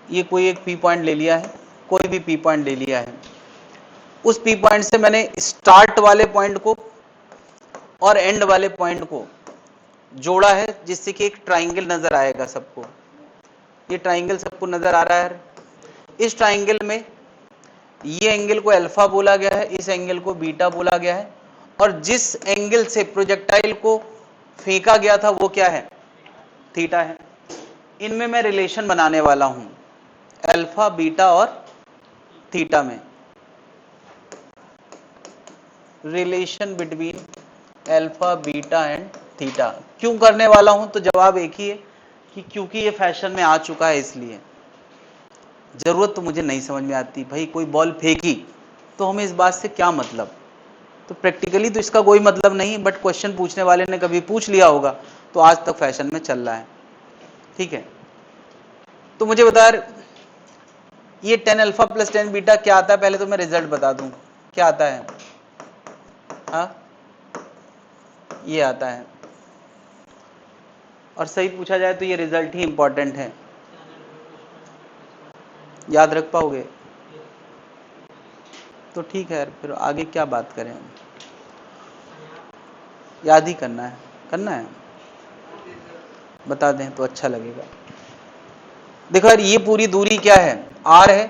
ये कोई एक पी पॉइंट ले लिया है, कोई भी पी पॉइंट ले लिया है। उस पी पॉइंट से मैंने स्टार्ट वाले पॉइंट को और एंड वाले पॉइंट को जोड़ा है, जिससे कि एक ट्राइंगल नजर आएगा सबको। ये ट्राइंगल सबको नजर आ रहा है। इस ट्राइंगल में ये एंगल को अल्फा बोला गया है, इस एंगल को बीटा बोला गया है, और जिस एंगल से प्रोजेक्टाइल को फेंका गया था वो क्या है? थीटा है। इनमें मैं रिलेशन बनाने वाला हूं, अल्फा बीटा और थीटा में। Relation between alpha beta and theta. क्यों करने वाला हूं? तो जवाब एक ही है कि क्योंकि ये फैशन में आ चुका है, इसलिए। जरूरत तो मुझे नहीं समझ में आती, भाई कोई बॉल फेंकी तो हमें इस बात से क्या मतलब? तो प्रैक्टिकली तो इसका कोई मतलब नहीं, बट क्वेश्चन पूछने वाले ने कभी पूछ लिया होगा तो आज तक फैशन में चल रहा है। ठीक है, तो मुझे बता यार, ये 10 अल्फा प्लस 10 बीटा क्या आता है? पहले तो मैं रिजल्ट बता दूं, क्या आता है? हाँ, ये आता है। और सही पूछा जाए तो ये रिजल्ट ही इंपॉर्टेंट है। याद रख पाओगे तो ठीक है, फिर आगे क्या बात करें? याद ही करना है, करना है, बता दें तो अच्छा लगेगा। देखो यार, ये पूरी दूरी क्या है? आर है।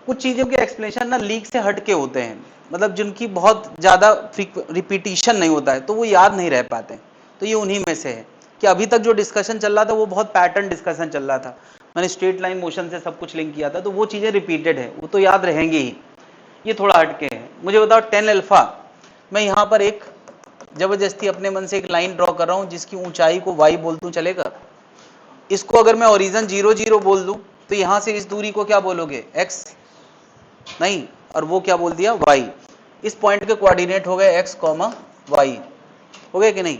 कुछ चीजों के एक्सप्लेनेशन ना लीक से हट के होते हैं, मतलब जिनकी बहुत ज्यादा रिपीटिशन नहीं होता है तो वो याद नहीं रह पाते। तो ये उन्हीं में से है कि अभी तक जो डिस्कशन चल रहा था वो बहुत पैटर्न डिस्कशन चल रहा था। मैंने स्ट्रेट लाइन मोशन से सब कुछ लिंक किया था, तो वो चीजें रिपीटेड है, वो तो याद रहेंगी ही। ये थोड़ा हटके है। मुझे बताओ 10 अल्फा, मैं यहाँ पर एक जबरदस्ती अपने मन से एक लाइन ड्रॉ कर रहा हूँ जिसकी ऊंचाई को y बोल दूं, चलेगा? इसको अगर मैं ओरिजिन 0 0 बोल दूं तो यहां से इस दूरी को क्या बोलोगे? x? नहीं, और वो क्या बोल दिया? y। इस पॉइंट के कोऑर्डिनेट हो गए x, y। हो गए कि नहीं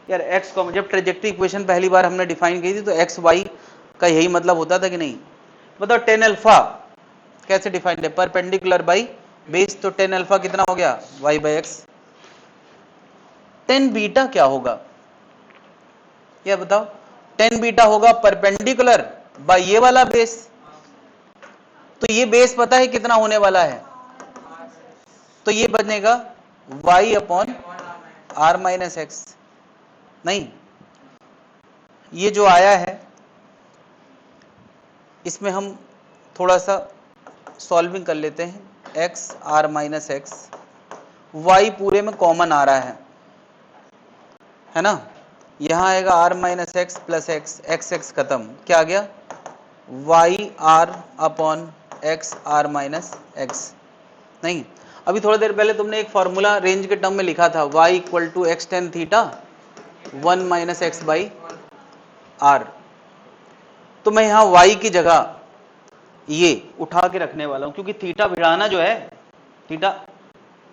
यार? x, जब ट्रेजेक्टरी इक्वेशन पहली बार हमने डिफाइन की थी तो x y का यही मतलब होता था कि नहीं? बताओ 10 अल्फा कैसे डिफाइंड है? परपेंडिकुलर बाई बेस, तो 10 अल्फा कितना हो गया? y by x. 10 बीटा क्या होगा ये बताओ? 10 बीटा होगा परपेंडिकुलर बाई ये वाला बेस। तो ये बेस पता है कितना होने वाला है? तो ये बनेगा y upon R minus x. नहीं, ये जो आया है इसमें हम थोड़ा सा सॉल्विंग कर लेते हैं। x R minus x, y पूरे में कॉमन आ रहा है ना? यहां आएगा R minus x plus x, x x खत्म, क्या आ गया? Y R upon x R minus x. नहीं, अभी थोड़ी देर पहले तुमने एक फॉर्मूला रेंज के टर्म में लिखा था, y equal to x tan theta 1 minus x by R. तो मैं यहां y की जगह ये उठा के रखने वाला हूं, क्योंकि थीटा भिड़ाना जो है, थीटा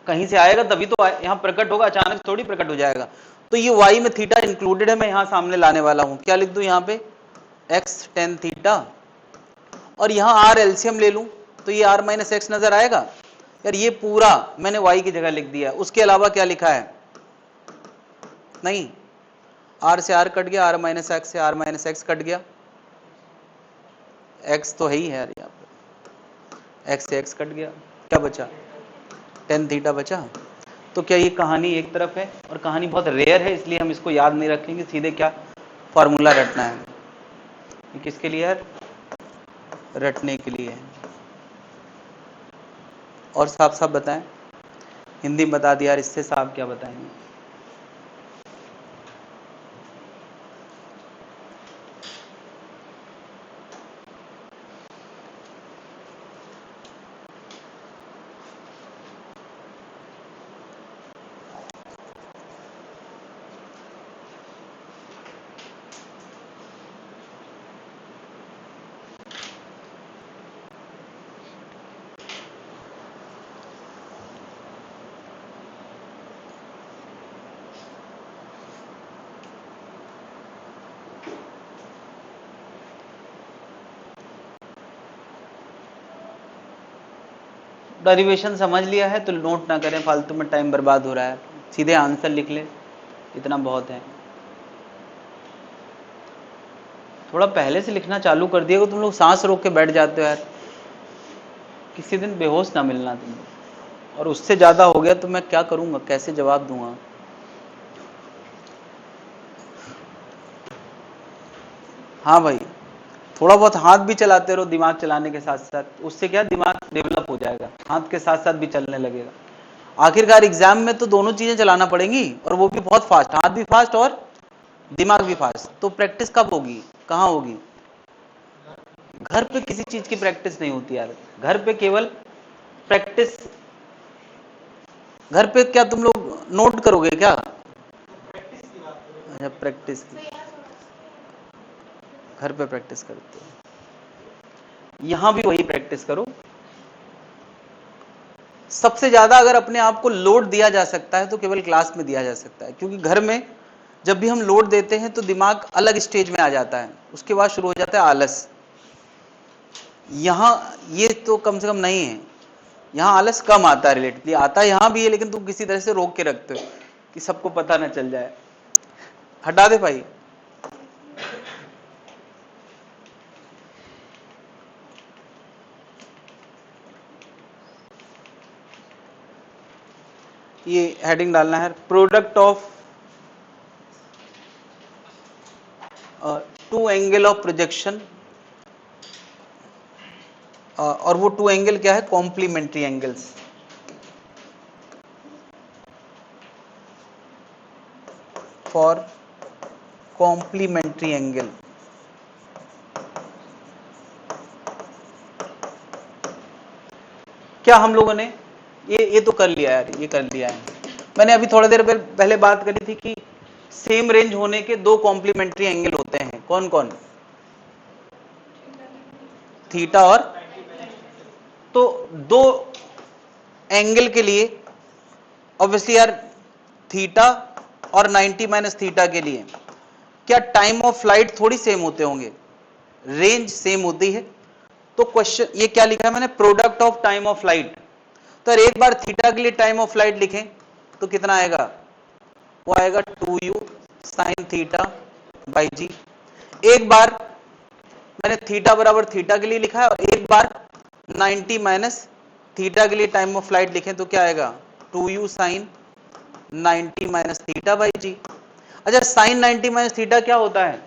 कहीं से आएगा तभी तो यहां प्रकट होगा, अचानक थोड़ी प्रकट हो जाएगा। तो ये y में थीटा इंक्लूडेड है, मैं यहां सामने लाने वाला हूं। क्या लिख दूं यहां पे? एक्स टेन थीटा, और यहां आर एलसीएम ले लूं तो ये आर माइनस एक्स नजर आएगा यार। ये पूरा मैंने y की जगह लिख दिया, उसके अलावा क्या लिखा है? नहीं, आर से आर कट गया, आर माइनस एक्स से आर माइनस एक्स कट गया, एक्स तो है ही है यार यहाँ पे, एक्स से एक्स कट गया, क्या बचा? टेन थीटा बचा। तो क्या ये कहानी एक तरफ है, और कहानी बहुत रेयर है इसलिए हम इसको याद नहीं रखेंगे, सीधे क्या फॉर्मूला रटना है। ये किसके लिए है? रटने के लिए है। और साफ साफ बताएं, हिंदी में बता दिया यार, इससे साफ क्या बताएंगे? डेरिवेशन समझ लिया है तो नोट ना करें, फालतू में टाइम बर्बाद हो रहा है, सीधे आंसर लिख ले, इतना बहुत है। थोड़ा पहले से लिखना चालू कर दिएगा, तुम लोग सांस रोक के बैठ जाते हो यार, किसी दिन बेहोश ना मिलना तुम लोग। और उससे ज्यादा हो गया तो मैं क्या करूंगा, कैसे जवाब दूंगा? हाँ भाई, थोड़ा बहुत हाथ भी चलाते रहो दिमाग चलाने के साथ साथ, उससे क्या दिमाग डेवलप हो जाएगा, हाथ के साथ साथ भी चलने लगेगा। आखिरकार एग्जाम में तो दोनों चीजें चलाना पड़ेंगी, और वो भी बहुत फास्ट, हाथ भी फास्ट और दिमाग भी फास्ट। तो प्रैक्टिस कब होगी, कहाँ होगी? घर पे किसी चीज की प्रैक्टिस नहीं होती यार, घर पे केवल प्रैक्टिस घर पे क्या तुम लोग नोट करोगे क्या? अच्छा, प्रैक्टिस की घर पे प्रैक्टिस करते हो, यहां भी वही प्रैक्टिस करो। सबसे ज्यादा अगर अपने आप को लोड दिया जा सकता है तो केवल क्लास में दिया जा सकता है, क्योंकि घर में जब भी हम लोड देते हैं तो दिमाग अलग स्टेज में आ जाता है, उसके बाद शुरू हो जाता है आलस। यहां ये तो कम से कम नहीं है, यहां आलस कम आता है, रिलेटिवली आता है यहां भी है, लेकिन तुम किसी तरह से रोक के रखते हो कि सबको पता ना चल जाए। हटा दे भाई। ये हेडिंग डालना है, product of two angle of projection, और वो टू एंगल क्या है? Complementary angles. For complementary angle. क्या हम लोगों ने ये तो कर लिया यार, ये कर लिया है। मैंने अभी थोड़ी देर पहले बात करी थी कि सेम रेंज होने के दो कॉम्प्लीमेंट्री एंगल होते हैं, कौन कौन? थीटा और, तो दो एंगल के लिए ऑब्वियसली यार, थीटा और 90 माइनस थीटा के लिए क्या टाइम ऑफ फ्लाइट थोड़ी सेम होते होंगे? रेंज सेम होती है। तो क्वेश्चन ये क्या लिखा है मैंने? Product of time of flight. तो एक बार थीटा के लिए टाइम ऑफ फ्लाइट लिखें तो कितना आएगा? वो आएगा 2u साइन थीटा बाई जी। एक बार मैंने थीटा बराबर थीटा के लिए लिखा है, और एक बार 90 माइनस थीटा के लिए टाइम ऑफ फ्लाइट लिखें तो क्या आएगा? 2u sine 90 minus theta by g. अच्छा, साइन 90 माइनस थीटा क्या होता है?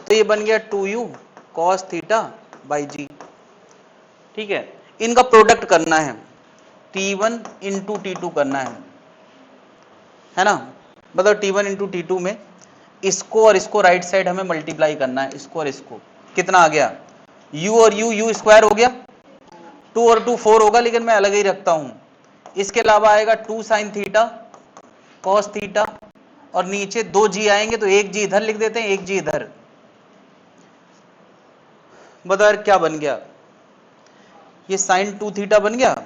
तो ये बन गया 2u कॉस थीटा बाई जी। ठीक है, इनका प्रोडक्ट करना है, T1 इंटू T2 करना है ना? मतलब T1 इंटू T2 में इसको और इसको राइट साइड हमें मल्टीप्लाई करना है, इसको और इसको। कितना आ गया? u और u स्क्वायर हो गया, 2 और 2 4 होगा, लेकिन मैं अलग ही रखता हूं। इसके अलावा आएगा 2 साइन थीटा कॉस थीटा, और नीचे 2 जी आएंगे तो एक जी इधर लिख देते हैं, एक जी इधर। बताओ यार क्या बन गया? ये साइन 2 थीटा बन गया,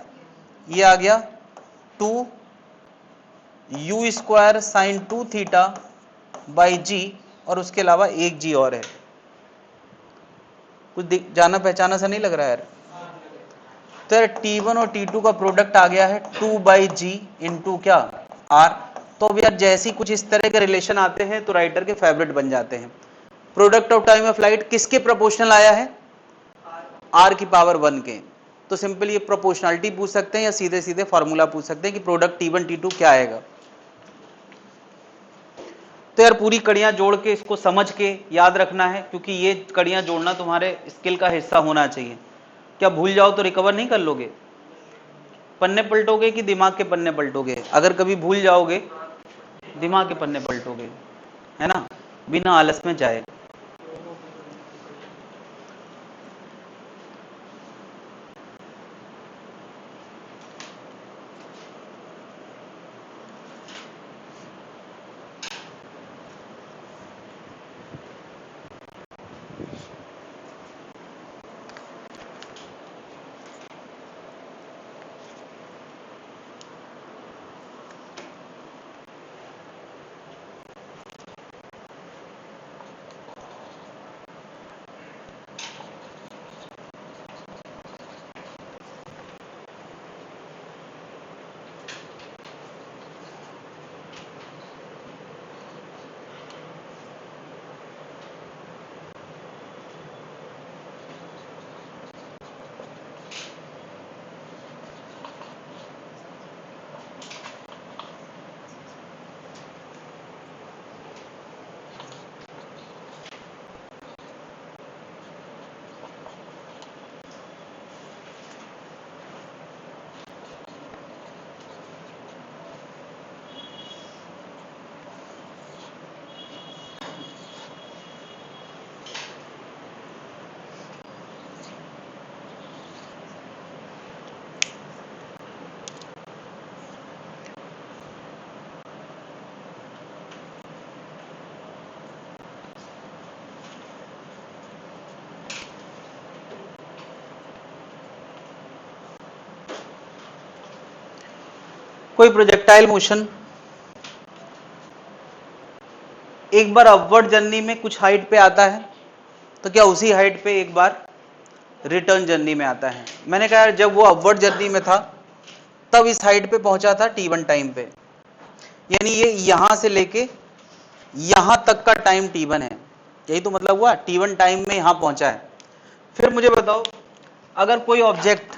ये आ गया 2 u square sine 2 theta by g, और उसके अलावा एक जी और है। कुछ जाना पहचाना सा नहीं लग रहा है यार? तो यार T1 और T2 का प्रोडक्ट आ गया है 2 बाई जी इंटू क्या? R। तो अब यार जैसे ही कुछ इस तरह के रिलेशन आते हैं तो राइटर के फेवरेट बन जाते हैं। Product of time of flight किसके प्रोपोर्शनल आया है? R की पावर 1 के। तो सिंपल ये प्रोपोर्शनलिटी पूछ सकते हैं या सीधे सीधे फॉर्मूला पूछ सकते हैं कि प्रोडक्ट T1 T2 क्या आएगा। तो यार पूरी कड़ियां जोड़ के इसको समझ के याद रखना है, क्योंकि ये कड़ियां जोड़ना तुम्हारे स्किल का हिस्सा होना चाहिए। क्या भूल जाओ तो रिकवर नहीं कर लोगे? पन्ने पलटोगे कि दिमाग के पन्ने पलटोगे? अगर कभी भूल जाओगे, दिमाग के पन्ने पलटोगे, है ना, बिना आलस में जाए। कोई प्रोजेक्टाइल मोशन एक बार अपवर्ड जर्नी में कुछ हाइट पे आता है तो क्या उसी हाइट पे एक बार रिटर्न जर्नी में आता है। मैंने कहा जब वो अपवर्ड जर्नी में था तब इस हाइट पे पहुंचा था t1 टाइम पे, यानी ये यहां से लेके यहां तक का टाइम t1 है, यही तो मतलब हुआ, t1 टाइम में यहां पहुंचा है। फिर मुझे बताओ अगर कोई ऑब्जेक्ट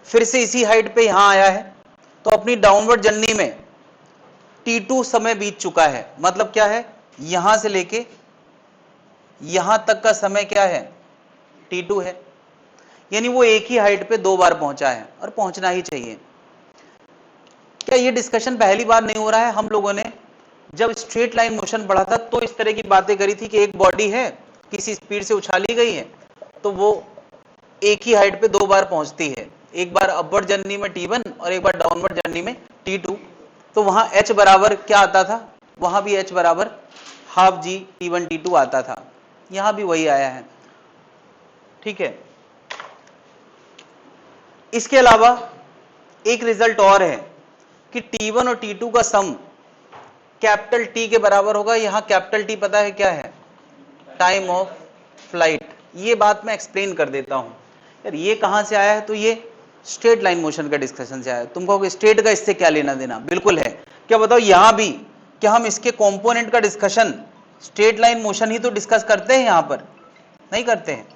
फिर से इसी हाइट पे यहां आया है तो अपनी डाउनवर्ड जर्नी में t2 समय बीत चुका है, मतलब क्या है, यहां से लेके यहां तक का समय क्या है, t2 है, यानी वो एक ही हाइट पे दो बार पहुंचा है और पहुंचना ही चाहिए। क्या ये डिस्कशन पहली बार नहीं हो रहा है? हम लोगों ने जब स्ट्रेट लाइन मोशन पढ़ा था तो इस तरह की बातें करी थी कि एक बॉडी है किसी स्पीड से उछाली गई है तो वो एक ही हाइट पे दो बार पहुंचती है, एक बार अपवर्ड जर्नी में t1 और एक बार डाउनवर्ड जर्नी में t2। तो वहां h बराबर क्या आता था, वहां भी h बराबर हाफ जी t1 t2 आता था, यहां भी वही आया है। ठीक है, इसके अलावा एक रिजल्ट और है कि t1 और t2 का सम कैपिटल T के बराबर होगा। यहां कैपिटल T पता है क्या है, टाइम ऑफ फ्लाइट। ये बात मैं एक्सप्लेन कर देता हूं यार, ये कहां से आया है, तो ये स्ट्रेट लाइन मोशन का डिस्कशन से आया है। तुम कहोगे स्ट्रेट का इससे क्या लेना देना, बिल्कुल है। क्या बताओ यहां भी क्या हम इसके कंपोनेंट का डिस्कशन स्ट्रेट लाइन मोशन ही तो डिस्कस करते हैं, यहां पर नहीं करते हैं।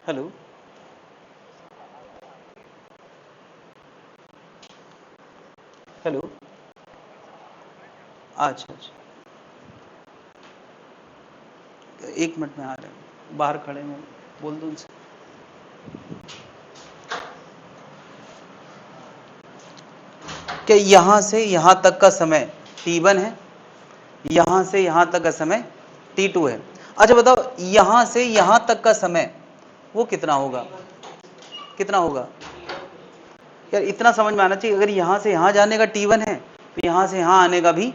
हेलो, हेलो, अच्छा अच्छा, एक मिनट में आ रहे हैं, बाहर खड़े हैं, बोल दो उनसे। कि यहां से यहां तक का समय t1 है, यहां से यहां तक का समय t2 है। अच्छा बताओ यहां से यहां तक का समय वो कितना होगा, कितना होगा यार, इतना समझ में आना चाहिए। अगर यहां से यहां जाने का t1 है तो यहां से यहां आने का भी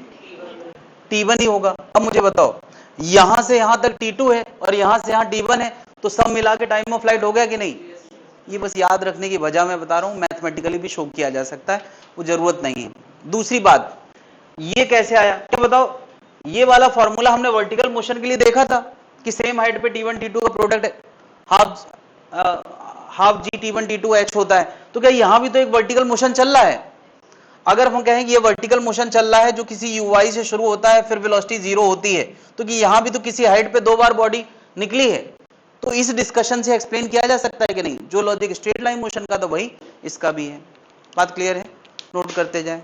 t1 ही होगा। अब मुझे बताओ यहां से यहां तक t2 है और यहां से यहां t1 है, तो सब मिला के टाइम ऑफ फ्लाइट हो गया कि नहीं। ये बस याद रखने की वजह मैं बता रहा हूं, मैथमेटिकली भी शो किया जा सकता है, वो जरूरत नहीं है। दूसरी बात, ये कैसे आया, क्या बताओ, ये वाला फॉर्मूला हमने वर्टिकल मोशन के लिए देखा था कि सेम हाइट पे t1 t2 का प्रोडक्ट है, हाफ जी t1 t2 h होता है। तो क्या यहां भी तो एक वर्टिकल मोशन चल रहा है। अगर हम कहें कि ये वर्टिकल मोशन चल रहा है जो किसी ui से शुरू होता है फिर वेलोसिटी 0 होती है, तो कि यहां भी तो किसी हाइट पे दो बार बॉडी निकली है, तो इस डिस्कशन से एक्सप्लेन किया जा सकता है कि नहीं। जो लॉजिक स्ट्रेट लाइन मोशन का तो वही इसका भी है। बात क्लियर है, नोट करते जाएं।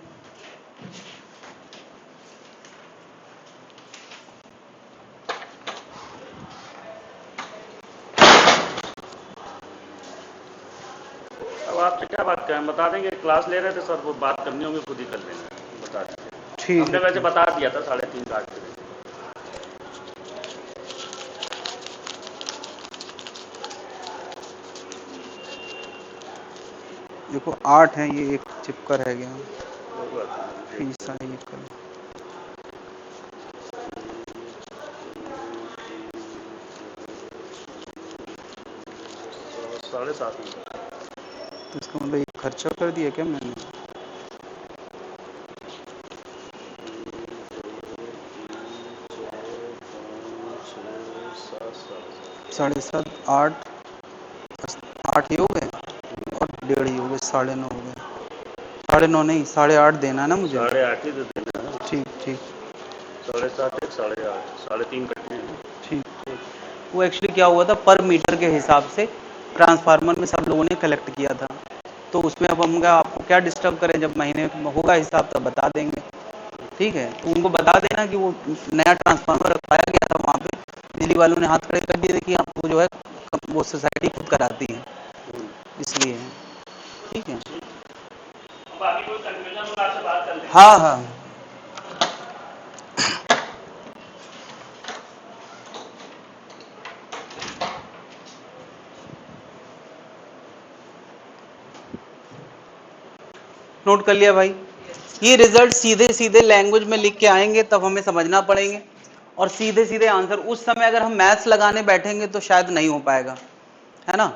अब आपसे क्या बात करें, बता देंगे, क्लास ले रहे थे सर, वो बात करनी होगी खुद ही कर लेना, बता दीजिए। ठीक, हमने वैसे बता दिया था 3:30 4 बजे। देखो 8 है, ये एक चिपका रह गया, फीसा ये कर 7:30 तो इसका मतलब ये खर्चा कर दिया क्या मैंने। 7:30 8 8 ही हो गए और 1:30 ही हो गए, 9:30 हो गए, 9:30 नहीं 8:30 देना है ना मुझे। 8:30 ही तो देना है। ठीक ठीक, 7:30 8:30 3:30 कटने हैं। ठीक ठीक। वो एक्चुअली क्या हुआ था, पर मीटर के हिसाब से ट्रांसफार्मर में सब लोगों ने कलेक्ट किया था, तो उसमें अब हम आपको क्या डिस्टर्ब करें, जब महीने में होगा हिसाब तब बता देंगे। ठीक है, तो उनको बता देना कि वो नया ट्रांसफार्मर रखवाया गया था वहाँ पे, दिल्ली वालों ने हाथ खड़े कर दिए थे कि आपको जो है वो सोसाइटी खुद कराती है, इसलिए। ठीक है, हाँ हाँ, नोट कर लिया भाई। ये रिजल्ट सीधे सीधे लैंग्वेज में लिख के आएंगे तब हमें समझना पड़ेंगे, और सीधे सीधे आंसर। उस समय अगर हम मैथ्स लगाने बैठेंगे तो शायद नहीं हो पाएगा, है ना।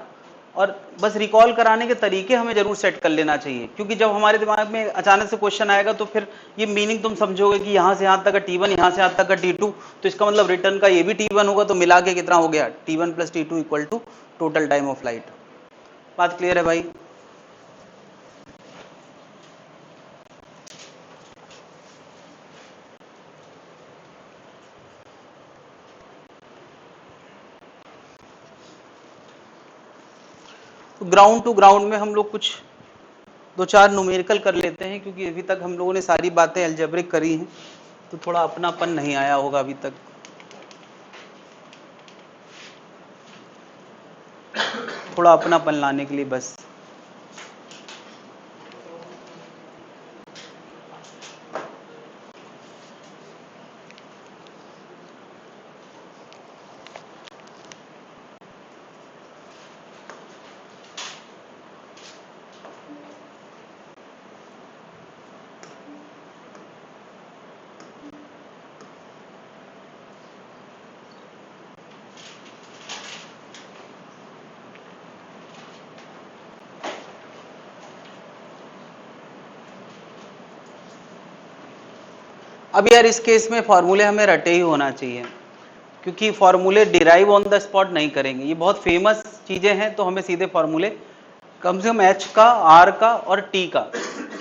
और बस रिकॉल कराने के तरीके हमें जरूर सेट कर लेना चाहिए, क्योंकि जब हमारे दिमाग में अचानक से क्वेश्चन आएगा तो फिर ये मीनिंग तुम समझोगे कि यहाँ से यहाँ तक का T1, यहाँ से यहाँ तक का T2, तो इसका मतलब रिटर्न का ये भी T1 होगा, तो मिला के कितना हो गया, T1 + T2 equal to total time of flight. बात क्लियर है भाई? तो ग्राउंड टू ग्राउंड में हम लोग कुछ 2-4 न्यूमेरिकल कर लेते हैं, क्योंकि अभी तक हम लोगों ने सारी बातें अलजेब्रिक करी हैं, तो थोड़ा अपनापन नहीं आया होगा अभी तक। थोड़ा अपनापन लाने के लिए बस। अब यार इस केस में फॉर्मूले हमें रटे ही होना चाहिए, क्योंकि फॉर्मूले डिराइव ऑन द स्पॉट नहीं करेंगे, ये बहुत फेमस चीजें हैं, तो हमें सीधे फॉर्मूले कम से कम H का, R का और T का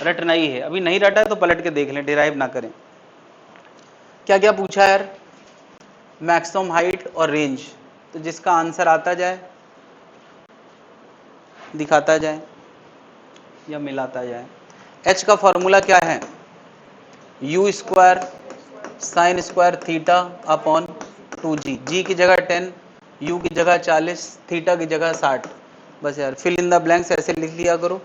रटना ही है। अभी नहीं रटा है तो पलट के देख लें, डिराइव ना करें। क्या क्या पूछा यार? मैक्सिमम हाइट और रेंज, तो जिसका आंसर आता जाए दिखाता जाए या मिलाता जाए। H का फॉर्मूला क्या है? U square sine square theta upon 2G, G की जगह 10, U की जगह 40, थीटा की जगह 60। बस यार फिल इन द ब्लैंक्स ऐसे लिख लिया करो,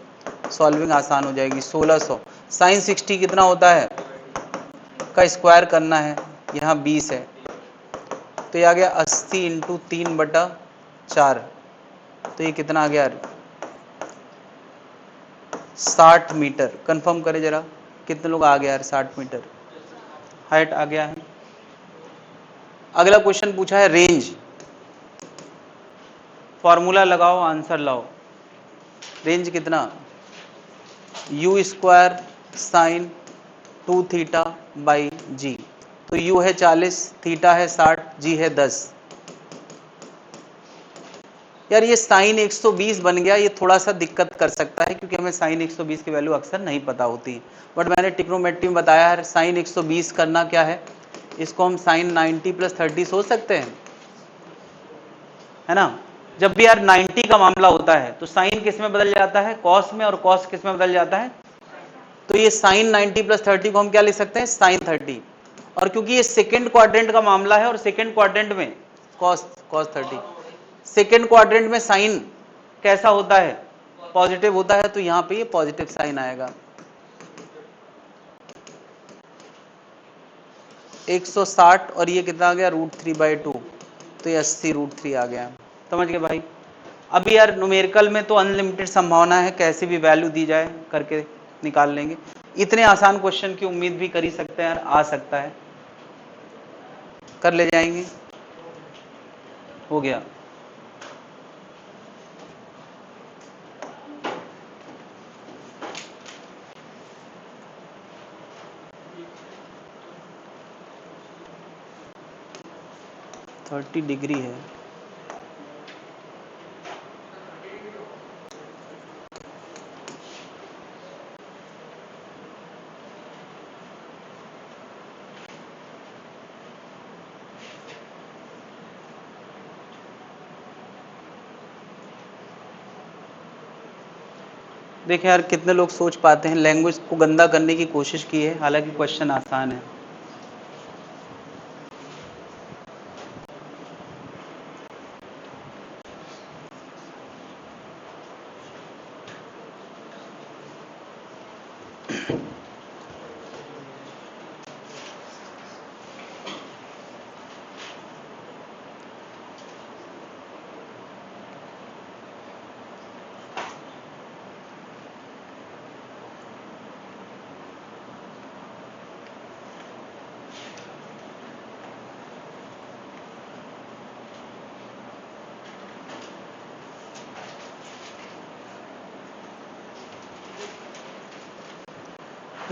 सॉल्विंग आसान हो जाएगी। 1600 साइन 60 कितना होता है का स्क्वायर करना है, यहाँ 20 है, तो ये आ गया 80 × 3/4, तो ये कितना आ गया 60 मीटर। कंफर्म करें जरा, कितने लोग आ गया यार 60 मीटर हाइट आ गया है। अगला क्वेश्चन पूछा है रेंज, फॉर्मूला लगाओ आंसर लाओ। रेंज कितना? U square sine 2 theta by G, तो U है 40, थीटा है 60, G है 10। यार ये साइन 120 बन गया, ये थोड़ा सा दिक्कत कर सकता है, क्योंकि हमें साइन 120 की वैल्यू अक्सर नहीं पता होती, बट मैंने ट्रिग्नोमेट्री में बताया है साइन 120 करना क्या है, इसको हम साइन 90 + 30 सोच सकते हैं, है ना। जब भी यार 90 का मामला होता है तो साइन किस में बदल जाता है, कॉस में, और कॉस किस में बदल जाता है, तो ये साइन 90 + 30 को हम क्या लिख सकते हैं, साइन 30। और क्योंकि ये सेकेंड क्वाड्रेंट का मामला है और सेकेंड क्वाड्रेंट में कॉस 30, सेकेंड क्वाड्रेंट में साइन कैसा होता है, पॉजिटिव होता है, तो यहां पे ये पॉजिटिव साइन आएगा। 160 और ये कितना आ गया √3/2, तो ये 80 √3 आ गया। समझ गए भाई? अभी यार न्यूमेरिकल में तो अनलिमिटेड संभावना है, कैसी भी वैल्यू दी जाए करके निकाल लेंगे। इतने आसान क्वेश्चन की उम्मीद भी कर ही सकते हैं यार, आ सकता है, कर ले जाएंगे। हो गया। थर्टी डिग्री है, देखें यार कितने लोग सोच पाते हैं, लैंग्वेज को गंदा करने की कोशिश की है, हालांकि क्वेश्चन आसान है।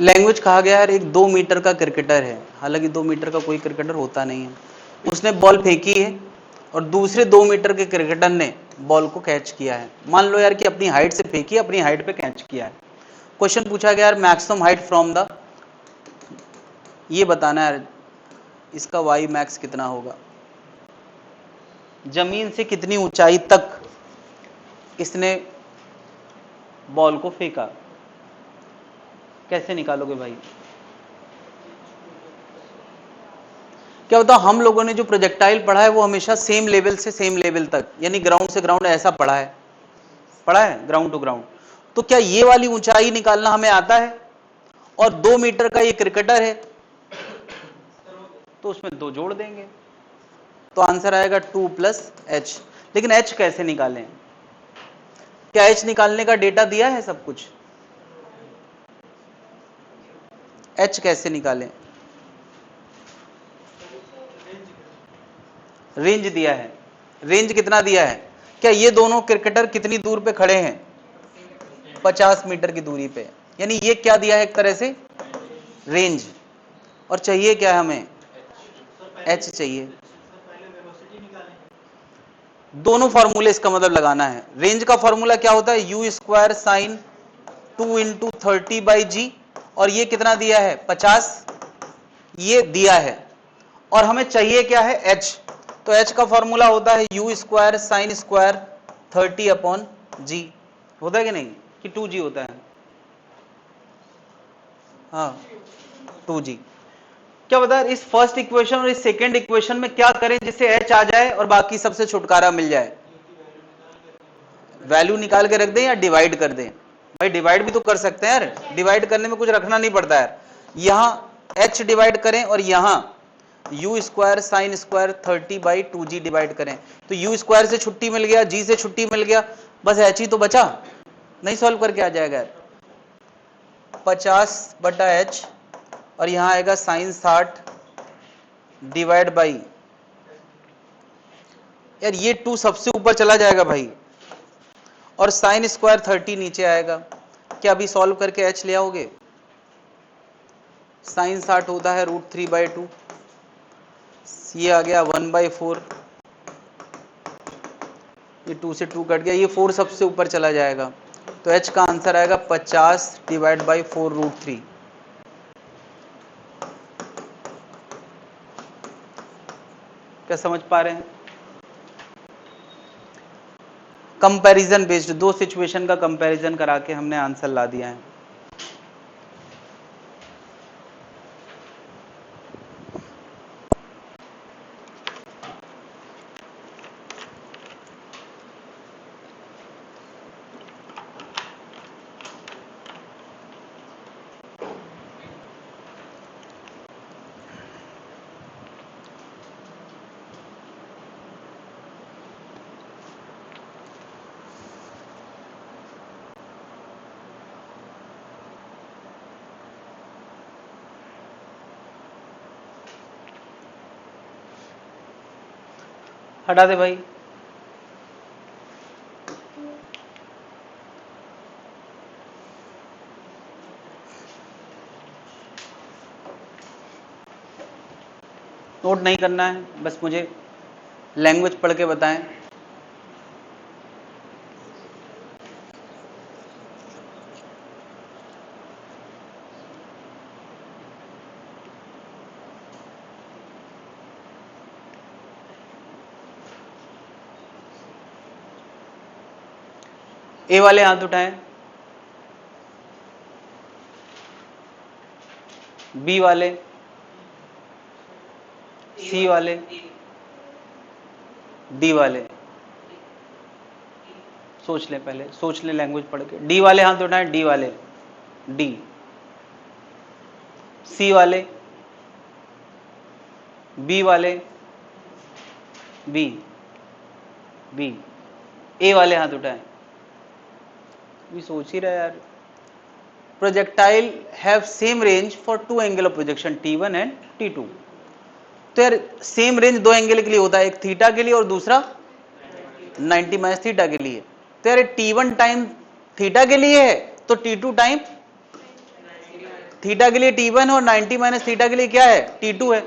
लैंग्वेज कहा गया यार एक 2 मीटर का क्रिकेटर है, हालांकि 2 मीटर का कोई क्रिकेटर होता नहीं है, उसने बॉल फेंकी है और दूसरे 2 मीटर के क्रिकेटर ने बॉल को कैच किया है। मान लो यार कि अपनी हाइट से फेंकी, अपनी हाइट पे कैच किया है। क्वेश्चन पूछा गया यार मैक्सिमम हाइट फ्रॉम द, ये बताना है इसका वाई मैक्स कितना होगा, जमीन से कितनी ऊंचाई तक इसने बॉल को फेंका, कैसे निकालोगे भाई? क्या होता, हम लोगों ने जो प्रोजेक्टाइल पढ़ा है वो हमेशा सेम लेवल से सेम लेवल तक, यानी ग्राउंड से ग्राउंड ऐसा पढ़ा है ग्राउंड टू ग्राउंड। तो क्या ये वाली ऊंचाई निकालना हमें आता है? और 2 मीटर का ये क्रिकेटर है तो उसमें 2 जोड़ देंगे, तो आंसर आएगा 2 + h। लेकिन h कैसे निकालें? क्या h निकालने का डेटा दिया है सब कुछ? h कैसे निकालें? रेंज दिया है। रेंज कितना दिया है? क्या ये दोनों क्रिकेटर कितनी दूर पे खड़े हैं? 50 मीटर की दूरी पे, यानी ये क्या दिया है एक तरह से? रेंज। और चाहिए क्या हमें? h चाहिए। दोनों फॉर्मूले इसका मतलब लगाना है। रेंज का फॉर्मूला क्या होता है? u² sin 2 × 30/g, और ये कितना दिया है? 50, ये दिया है। और हमें चाहिए क्या है? h। तो h का फॉर्मूला होता है u² sin स्क्वायर 30/g, होता है कि नहीं? कि 2g होता है? हाँ 2g। क्या बता, इस फर्स्ट इक्वेशन और इस सेकंड इक्वेशन में क्या करें जिससे h आ जाए और बाकी सबसे छुटकारा मिल जाए? वैल्यू निकाल के रख दें या डिवाइड कर दें? भाई डिवाइड भी तो कर सकते हैं यार, डिवाइड करने में कुछ रखना नहीं पड़ता है। यहां h डिवाइड करें और यहां u² sin square 30/2g divide करें, तो u² से छुट्टी मिल गया, g से छुट्टी मिल गया, बस h ही तो बचा। नहीं सॉल्व करके आ जाएगा यार, 50/h, और यहां आएगा sin 60 डिवाइड बाई, यार ये 2 सबसे ऊपर चला जाएगा भाई, और sin स्क्वायर 30 नीचे आएगा। क्या अभी सॉल्व करके h ले आओगे? sin 60 होता है √3/2, ये आ गया 1/4, ये 2 से 2 कट गया, ये 4 सबसे ऊपर चला जाएगा, तो h का आंसर आएगा 50 डिवाइड बाई 4√3। क्या समझ पा रहे हैं? कंपैरिजन बेस्ड, 2 सिचुएशन का कंपैरिजन करा के हमने आंसर ला दिया है। हटा दे भाई। नोट नहीं करना है, बस मुझे लैंग्वेज पढ़ के बताएं। ए वाले हाथ उठाएं, बी वाले, सी वाले, डी वाले। सोच ले, पहले सोच ले लैंग्वेज पढ़ के। डी वाले हाथ उठाएं, डी वाले, डी। सी वाले, बी वाले, बी, बी। ए वाले हाथ उठाएं। भी सोच ही रहा यार। Projectile have same range for 2 angle of projection T1 and T2। तो यार सेम रेंज 2 एंगल के लिए होता है, एक थीटा के लिए और दूसरा 90 - थीटा के लिए। तो यार T1 टाइम थीटा के लिए है, तो T2 टाइम थीटा के लिए T1 है और 90 माइनस थीटा के लिए क्या है, T2 है।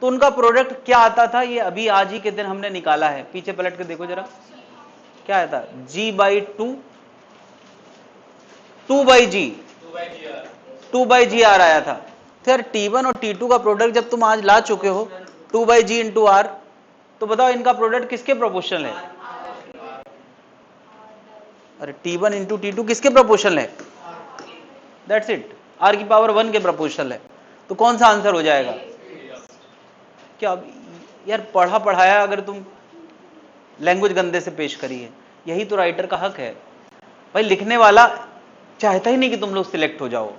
तो उनका प्रोडक्ट क्या आता था, ये अभी आज ही के दिन हमने निकाला है, पीछे पलट के देखो जरा, क्या आया था, G/2 2/G 2/GR आया था। फिर T1 और T2 का प्रोडक्ट जब तुम आज ला चुके हो 2/G इंटू R, तो बताओ इनका प्रोडक्ट किसके प्रोपोर्शनल है, अरे T1 इंटू T2 किसके प्रोपोर्शनल है, दैट्स इट, R की पावर 1 के प्रोपोर्शनल है। तो कौन सा आंसर हो जाएगा, क्या यार पढ़ा पढ़ाया अगर तुम लैंग्वेज गंदे से पेश करी है, यही तो राइटर का हक है भाई, लिखने वाला चाहता ही नहीं कि तुम लोग सिलेक्ट हो जाओ।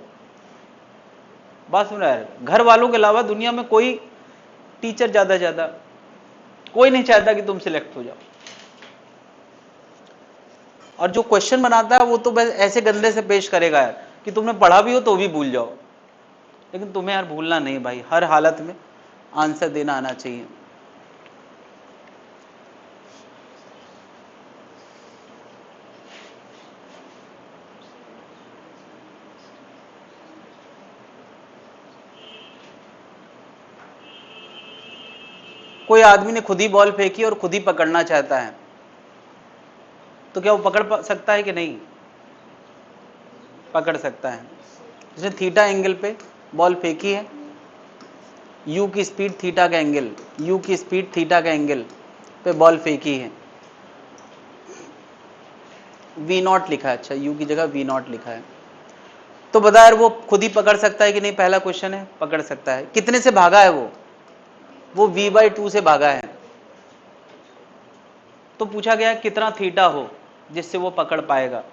बात सुन रहा है, घर वालों के अलावा दुनिया में कोई टीचर ज्यादा कोई नहीं चाहता कि तुम सिलेक्ट हो जाओ, और जो क्वेश्चन बनाता है वो तो बस ऐसे गंदे से पेश करेगा यार कि तुमने पढ़ा भी हो तो भी भूल जाओ, लेकिन तुम्हें यार भूलना नहीं भाई, हर हालत में आंसर देना आना चाहिए। कोई आदमी ने खुद ही बॉल फेंकी और खुद ही पकड़ना चाहता है, तो क्या वो पकड़ सकता है कि नहीं, पकड़ सकता है। जिसने थीटा एंगल पे बॉल फेंकी है, u की स्पीड थीटा का एंगल, u की स्पीड थीटा का एंगल पे बॉल फेंकी है, v0 लिखा है, अच्छा u की जगह v0 लिखा है, तो बता यार वो खुद ही पकड़ सकता है कि नहीं, पहला क्वेश्चन है, पकड़ सकता है। कितने से भागा है वो v/2 से भागा है। तो पूछा गया कितना थीटा हो जिससे वो पकड़ पाएगा।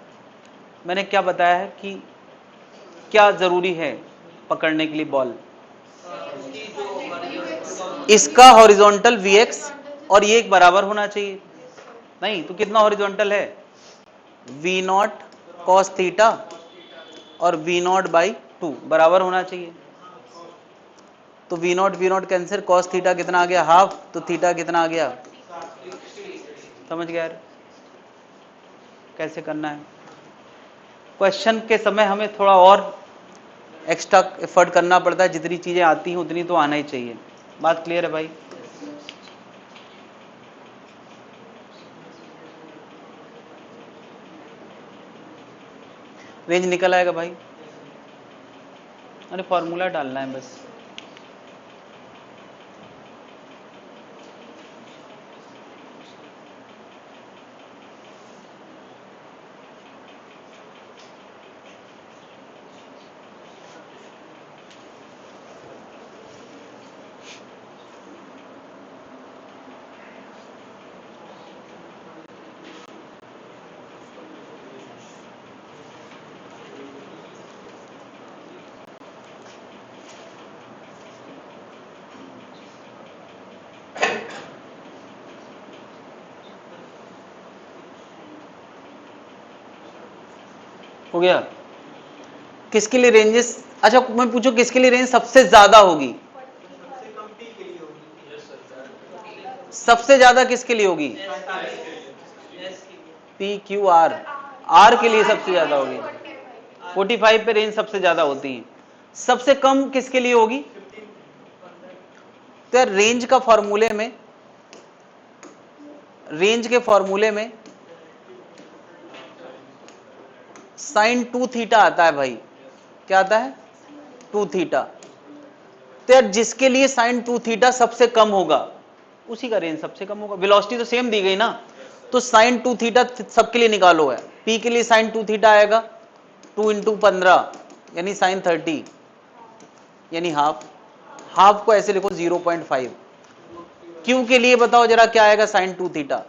मैंने क्या बताया है कि क्या जरूरी है पकड़ने के लिए बॉल, इसका हॉरिजॉन्टल Vx और ये एक बराबर होना चाहिए, नहीं तो कितना हॉरिजॉन्टल है, v0 cos थीटा और v0/2 बराबर होना चाहिए। तो v0 कैंसिल, cos थीटा कितना आ गया, हाफ, तो थीटा कितना आ गया, समझ गया यार कैसे करना है। क्वेश्चन के समय हमें थोड़ा और एक्स्ट्रा एफर्ट करना पड़ता है, जितनी चीजें आती हैं उतनी तो आना ही चाहिए। बात क्लियर है भाई। रेंज निकल आएगा भाई, अरे फॉर्मूला डालना है बस। हो गया, किसके लिए रेंजेस, अच्छा मैं पूछूं किसके लिए रेंज सबसे ज्यादा होगी, सबसे ज्यादा किसके लिए होगी, PQR, R के लिए सबसे ज्यादा होगी, 45 पे रेंज सबसे ज्यादा होती है। सबसे कम किसके लिए होगी, तो यार रेंज का फॉर्मूले में, रेंज के फॉर्मूले में sin 2 थीटा आता है भाई, क्या आता है, 2 थीटा। तो यार जिसके लिए sin 2 थीटा सबसे कम होगा उसी का रेंज सबसे कम होगा। वेलोसिटी तो सेम दी गई ना, तो sin 2 थीटा सबके लिए निकालो है। P के लिए sin 2 थीटा आएगा 2 इंटू 15 यानी sin 30 यानी हाफ, हाफ को ऐसे लिखो 0.5। Q के लिए बताओ जरा क्या आएगा sin 2 थीटा,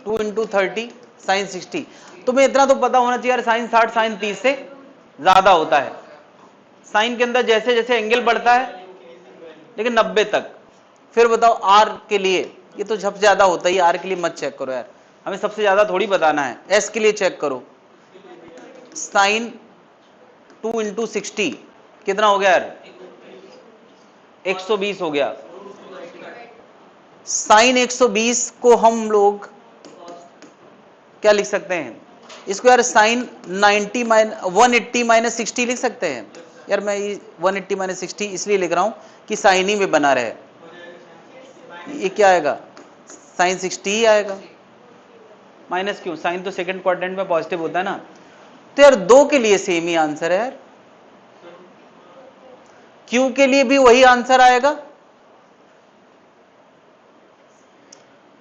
2 इंटू 30 sin 60। तुम्हें इतना तो पता होना चाहिए यार sin 60 sin 30 से ज्यादा होता है। साइन के अंदर जैसे जैसे एंगल बढ़ता है लेकिन 90 तक। फिर बताओ R के लिए, ये तो सबसे ज्यादा होता ही, R के लिए मत चेक करो यार, हमें सबसे ज्यादा थोड़ी बताना है। S के लिए चेक करो, साइन 2 इंटू 60 कितना हो गया यार, 120 हो गया। साइन 120 को हम लोग क्या लिख सकते हैं, इसको यार साइन 180 माइनस 60 लिख सकते हैं। यार मैं ये 180 माइनस 60 इसलिए लिख रहा हूं कि साइन ही में बना रहे। ये क्या आएगा, साइन 60 ही आएगा। माइनस क्यों, साइन तो सेकंड क्वाड्रेंट में पॉजिटिव होता है ना। तो यार दो के लिए सेम ही आंसर है यार, क्यू के लिए भी वही आंसर आएगा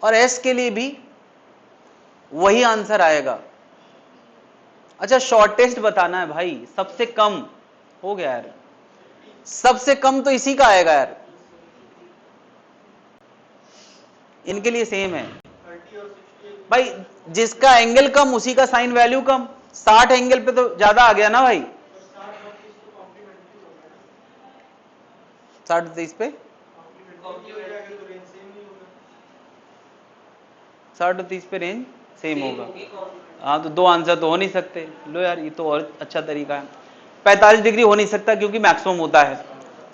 और एस के लिए भी वही आंसर आएगा। अच्छा शॉर्टेस्ट बताना है भाई, सबसे कम हो गया यार, सबसे कम तो इसी का आएगा यार, इनके लिए सेम है भाई। जिसका एंगल कम उसी का साइन वैल्यू कम। 60 एंगल पे तो ज्यादा आ गया ना भाई, 60 30 पे 60 30 पे रेंज सेम होगा। हाँ तो दो आंसर तो हो नहीं सकते। लो यार ये तो और अच्छा तरीका है। 45 डिग्री हो नहीं सकता क्योंकि मैक्सिमम होता है।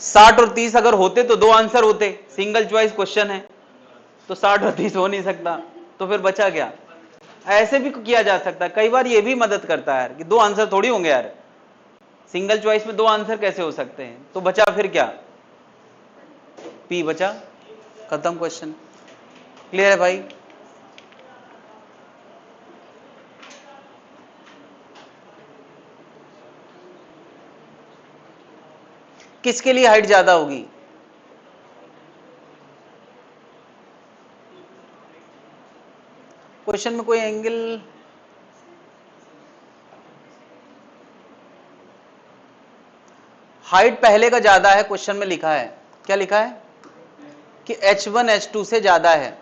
60 और 30 अगर होते तो दो आंसर होते, सिंगल चॉइस क्वेश्चन है, तो 60 और 30 हो नहीं सकता, तो फिर बचा क्या। ऐसे भी किया जा सकता है, कई बार ये भी मदद करता है कि दो आंसर थोड़ी होंगे यार, सिंगल चॉइस में दो आंसर कैसे हो सकते हैं, तो बचा फिर क्या, पी बचा, खत्म क्वेश्चन। क्लियर है भाई। किसके लिए हाइट ज्यादा होगी, क्वेश्चन में कोई एंगल, हाइट पहले का ज्यादा है, क्वेश्चन में लिखा है, क्या लिखा है कि H1 H2 से ज्यादा है,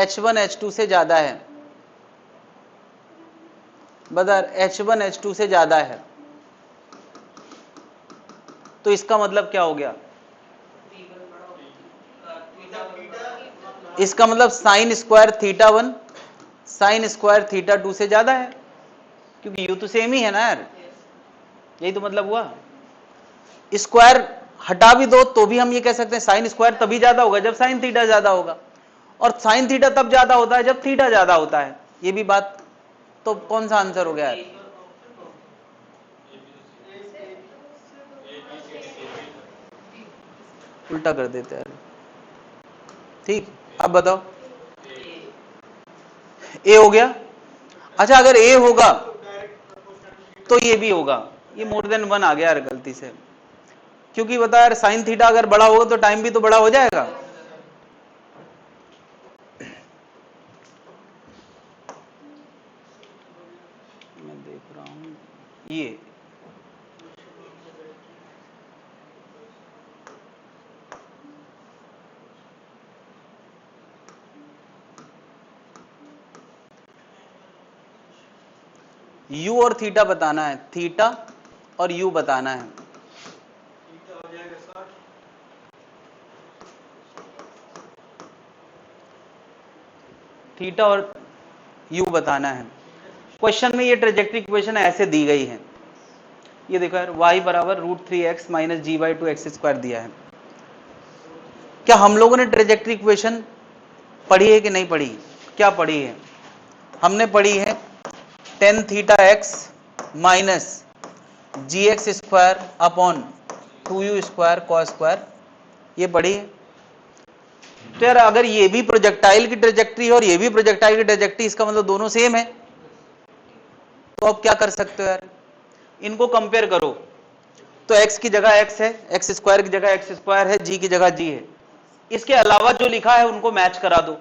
H1 H2 से ज्यादा है, बदर H1 H2 से ज्यादा है, तो इसका मतलब क्या हो गया, इसका मतलब sine square theta 1 sine square theta 2 से ज्यादा है, क्योंकि यू तो सेम ही है ना यार, यही तो मतलब हुआ। स्क्वायर हटा भी दो तो भी हम ये कह सकते हैं साइन स्क्वायर तभी ज्यादा होगा जब साइन थीटा ज्यादा होगा, और साइन थीटा तब ज्यादा होता है जब थीटा ज्यादा होता है, ये भी बात। तो कौन सा आंसर हो गया यार, उल्टा कर देते हैं। ठीक, अब बताओ ए हो गया। अच्छा अगर ए होगा तो ये भी होगा, ये मोर देन 1 आ गया यार गलती से, क्योंकि बता यार साइन थीटा अगर बड़ा होगा तो टाइम भी तो बड़ा हो जाएगा। मैं देख रहा हूं ये यू और थीटा बताना है, थीटा और यू बताना है। थीटा और यू बताना है। क्वेश्चन में ये ट्रेजेक्ट्री इक्वेशन ऐसे दी गई है, ये देखो यार y बराबर √3x माइनस g/2x² दिया है। क्या हम लोगों ने ट्रेजेक्ट्री इक्वेशन पढ़ी है कि नहीं पढ़ी, क्या पढ़ी है, हमने पढ़ी है tan theta x minus gx² upon 2u² cos², ये पढ़ी है। तो यार अगर ये भी प्रोजेक्टाइल की ट्रेजेक्ट्री है और ये भी प्रोजेक्टाइल की ट्रेजेक्ट्री, इसका मतलब दोनों सेम है, तो अब क्या कर सकते हो यार, इनको कंपेयर करो, तो x की जगह x है, x² की जगह x² है, g की जगह g है, इसके अलावा जो लिखा है उनको मैच करा दो।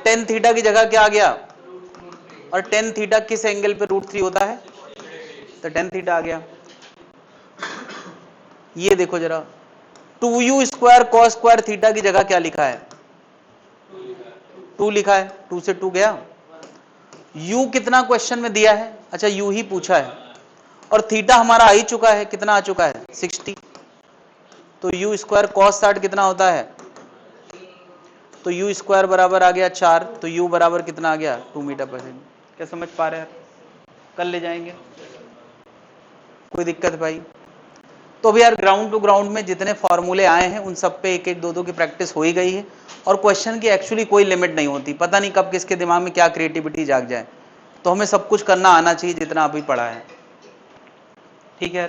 tan थीटा की जगह क्या आ गया, और tan थीटा किस एंगल पे √3 होता है, तो tan थीटा आ गया। ये देखो जरा 2u² cos² थीटा की जगह क्या लिखा है, 2 लिखा है, 2 से 2 गया। u कितना क्वेश्चन में दिया है, अच्छा u ही पूछा है, और थीटा हमारा आ ही चुका है, कितना आ चुका है 60, तो u² cos60 कितना होता है, तो u² बराबर आ गया 4, तो u बराबर कितना आ गया 2 मीटर पर सेकंड। क्या समझ पा रहे हैं, कल ले जाएंगे, कोई दिक्कत भाई। तो अभी यार ग्राउंड टू ग्राउंड में जितने फॉर्मूले आए हैं उन सब पे एक एक दो दो की प्रैक्टिस हो ही गई है, और क्वेश्चन की एक्चुअली कोई लिमिट नहीं होती, पता नहीं कब किसके दिमाग में क्या क्रिएटिविटी जाग जाए, तो हमें सब कुछ करना आना चाहिए जितना अभी पढ़ा है। ठीक है।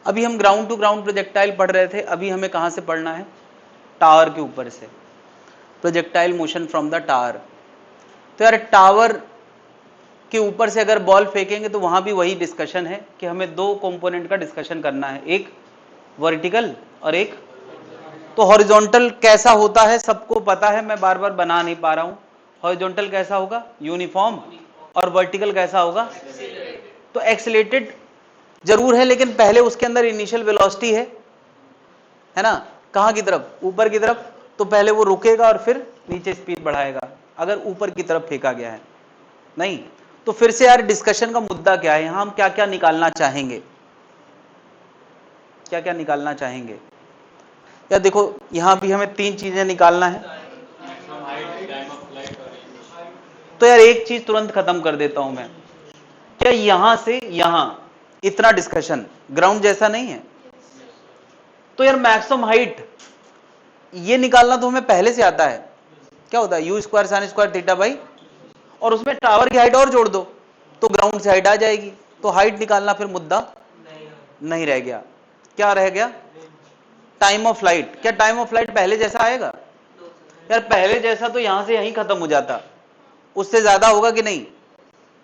अभी हम ग्राउंड टू ग्राउंड प्रोजेक्टाइल पढ़ रहे थे, अभी हमें कहां से पढ़ना है? टावर के ऊपर से, projectile motion from the tower. तो यार टावर के ऊपर से अगर बॉल फेंकेंगे तो वहां भी वही डिस्कशन है कि हमें दो कंपोनेंट का डिस्कशन करना है, एक वर्टिकल और एक, तो हॉरिजॉन्टल कैसा होता है सबको पता है, मैं बार बार बना नहीं पा रहा हूं। हॉरिजॉन्टल कैसा होगा? यूनिफॉर्म। और वर्टिकल कैसा होगा? तो एक्सीलरेटेड जरूर है, लेकिन पहले उसके अंदर इनिशियल वेलोसिटी है ना, कहां की तरफ? ऊपर की तरफ। तो पहले वो रुकेगा और फिर नीचे स्पीड बढ़ाएगा, अगर ऊपर की तरफ फेंका गया है। नहीं तो फिर से यार डिस्कशन का मुद्दा क्या है, यहां हम क्या क्या निकालना चाहेंगे, क्या क्या निकालना चाहेंगे? या देखो यहां भी हमें तीन चीजें निकालना है। तो यार एक चीज तुरंत खत्म कर देता हूं मैं, क्या यहां से यहां इतना डिस्कशन ग्राउंड जैसा नहीं है? तो यार मैक्सिमम हाइट ये निकालना तो हमें पहले से आता है, क्या होता है? U square sine square theta by, और उसमें टावर की हाइट और जोड़ दो तो ग्राउंड से हाइट आ जाएगी, तो हाइट निकालना फिर मुद्दा नहीं रह गया। क्या रह गया? Time of flight. क्या टाइम ऑफ फ्लाइट पहले जैसा आएगा? यार पहले जैसा तो यहां से यहीं खत्म हो जाता, उससे ज्यादा होगा कि नहीं?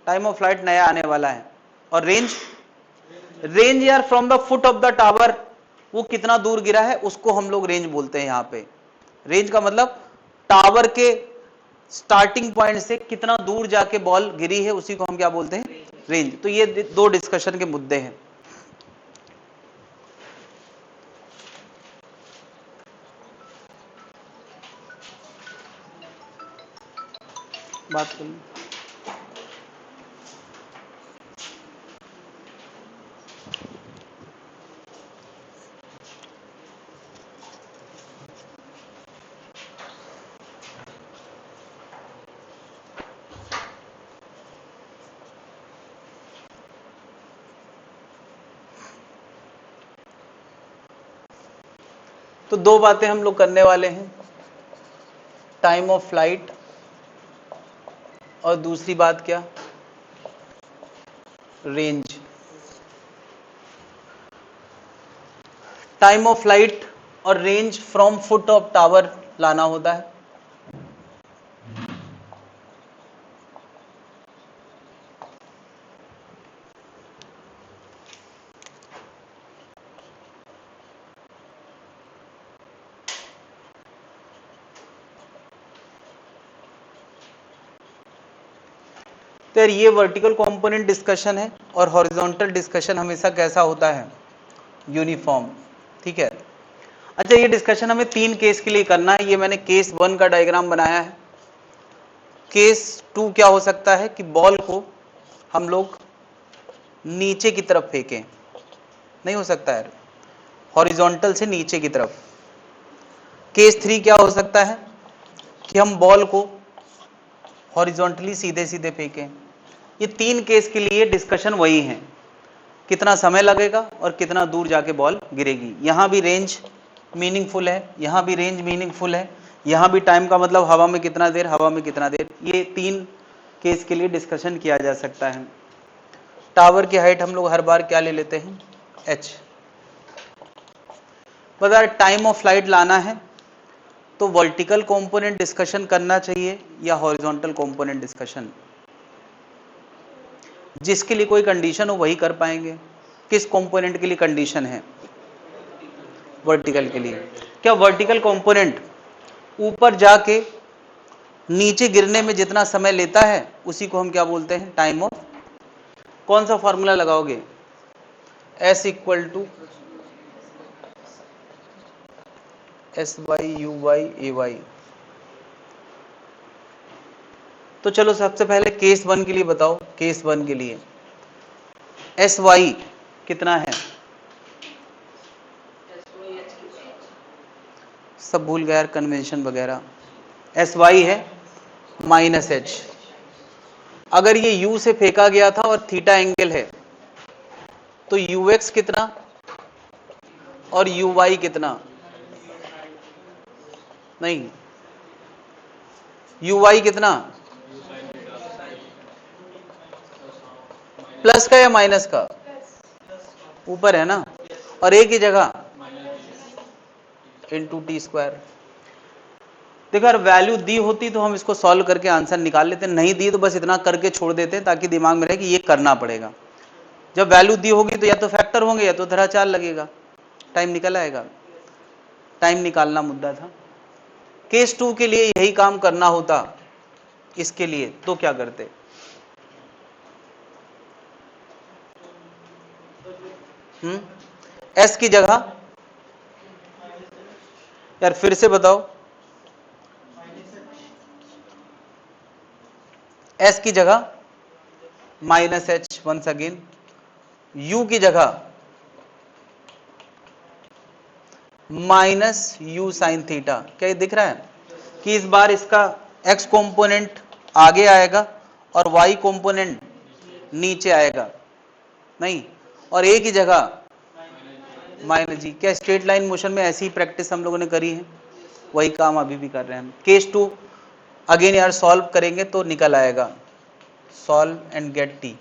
टाइम ऑफ फ्लाइट नया आने वाला है। और रेंज, रेंज यार from the foot of the tower, वो कितना दूर गिरा है उसको हम लोग रेंज बोलते हैं। यहां पे रेंज का मतलब टावर के स्टार्टिंग पॉइंट से कितना दूर जाके बॉल गिरी है, उसी को हम क्या बोलते हैं? रेंज। तो ये दो डिस्कशन के मुद्दे हैं। बात करिए। तो दो बातें हम लोग करने वाले हैं, टाइम ऑफ फ्लाइट और दूसरी बात क्या? रेंज। टाइम ऑफ फ्लाइट और range from foot of tower लाना होता है। तो यार ये वर्टिकल कंपोनेंट डिस्कशन है, और हॉरिजॉन्टल डिस्कशन हमेशा कैसा होता है? यूनिफॉर्म। ठीक है। अच्छा ये डिस्कशन हमें तीन केस के लिए करना है, ये मैंने केस 1 का डायग्राम बनाया है। केस 2 क्या हो सकता है कि बॉल को हम लोग नीचे की तरफ फेंकें, नहीं हो सकता है, हॉरिजॉन्टल से नीचे की तरफ। केस 3 क्या हो सकता है कि हम बॉल को हॉरिजॉन्टली सीधे सीधे फेंकें। ये तीन केस के लिए डिस्कशन वही है, कितना समय लगेगा और कितना दूर जाके बॉल गिरेगी। यहां भी रेंज मीनिंगफुल है, यहां भी रेंज मीनिंगफुल है, यहां भी टाइम का मतलब हवा में कितना देर, हवा में कितना देर। ये तीन केस के लिए डिस्कशन किया जा सकता है। टावर की हाइट हम लोग हर बार क्या ले लेते हैं? h। बता टाइम ऑफ फ्लाइट लाना है तो वर्टिकल कंपोनेंट डिस्कशन करना चाहिए या हॉरिजॉन्टल कंपोनेंट डिस्कशन? जिसके लिए कोई कंडीशन हो वही कर पाएंगे। किस कंपोनेंट के लिए कंडीशन है? वर्टिकल के लिए। क्या वर्टिकल कंपोनेंट ऊपर जाके नीचे गिरने में जितना समय लेता है उसी को हम क्या बोलते हैं? Time of. कौन सा फॉर्मूला लगाओगे? S equal to s y u y a y. तो चलो सबसे पहले केस 1 के लिए बताओ। केस 1 के लिए एस वाई कितना है? सब भूल गया कन्वेंशन वगैरह। एस वाई है -h। अगर ये u से फेंका गया था और थीटा एंगल है तो ux कितना और uy कितना, नहीं uy कितना, प्लस का या माइनस का, ऊपर है ना, और a की जगह इंटू टी स्क्वायर। देखो यार वैल्यू दी होती तो हम इसको सॉल्व करके आंसर निकाल लेते, नहीं दी तो बस इतना करके छोड़ देते ताकि दिमाग में रहे कि ये करना पड़ेगा। जब वैल्यू दी होगी तो या तो फैक्टर होंगे या तो धरा 4 लगेगा, टाइम निकल आएगा। टाइम निकालना मुद्दा था। केस 2 के लिए यही काम करना होता, इसके लिए तो क्या करते, एस की जगह, यार फिर से बताओ, एस की जगह minus h once again, u की जगह माइनस यू साइन थीटा। क्या ये दिख रहा है कि इस बार इसका एक्स कंपोनेंट आगे आएगा और वाई कंपोनेंट नीचे आएगा, नहीं, और ए की जगह माइनस जी। क्या स्ट्रेट लाइन मोशन में ऐसी प्रैक्टिस हम लोगों ने करी है, वही काम अभी भी कर रहे हैं। केस 2 अगेन यार सॉल्व करेंगे तो निकल आएगा, सॉल्व एंड गेट टी,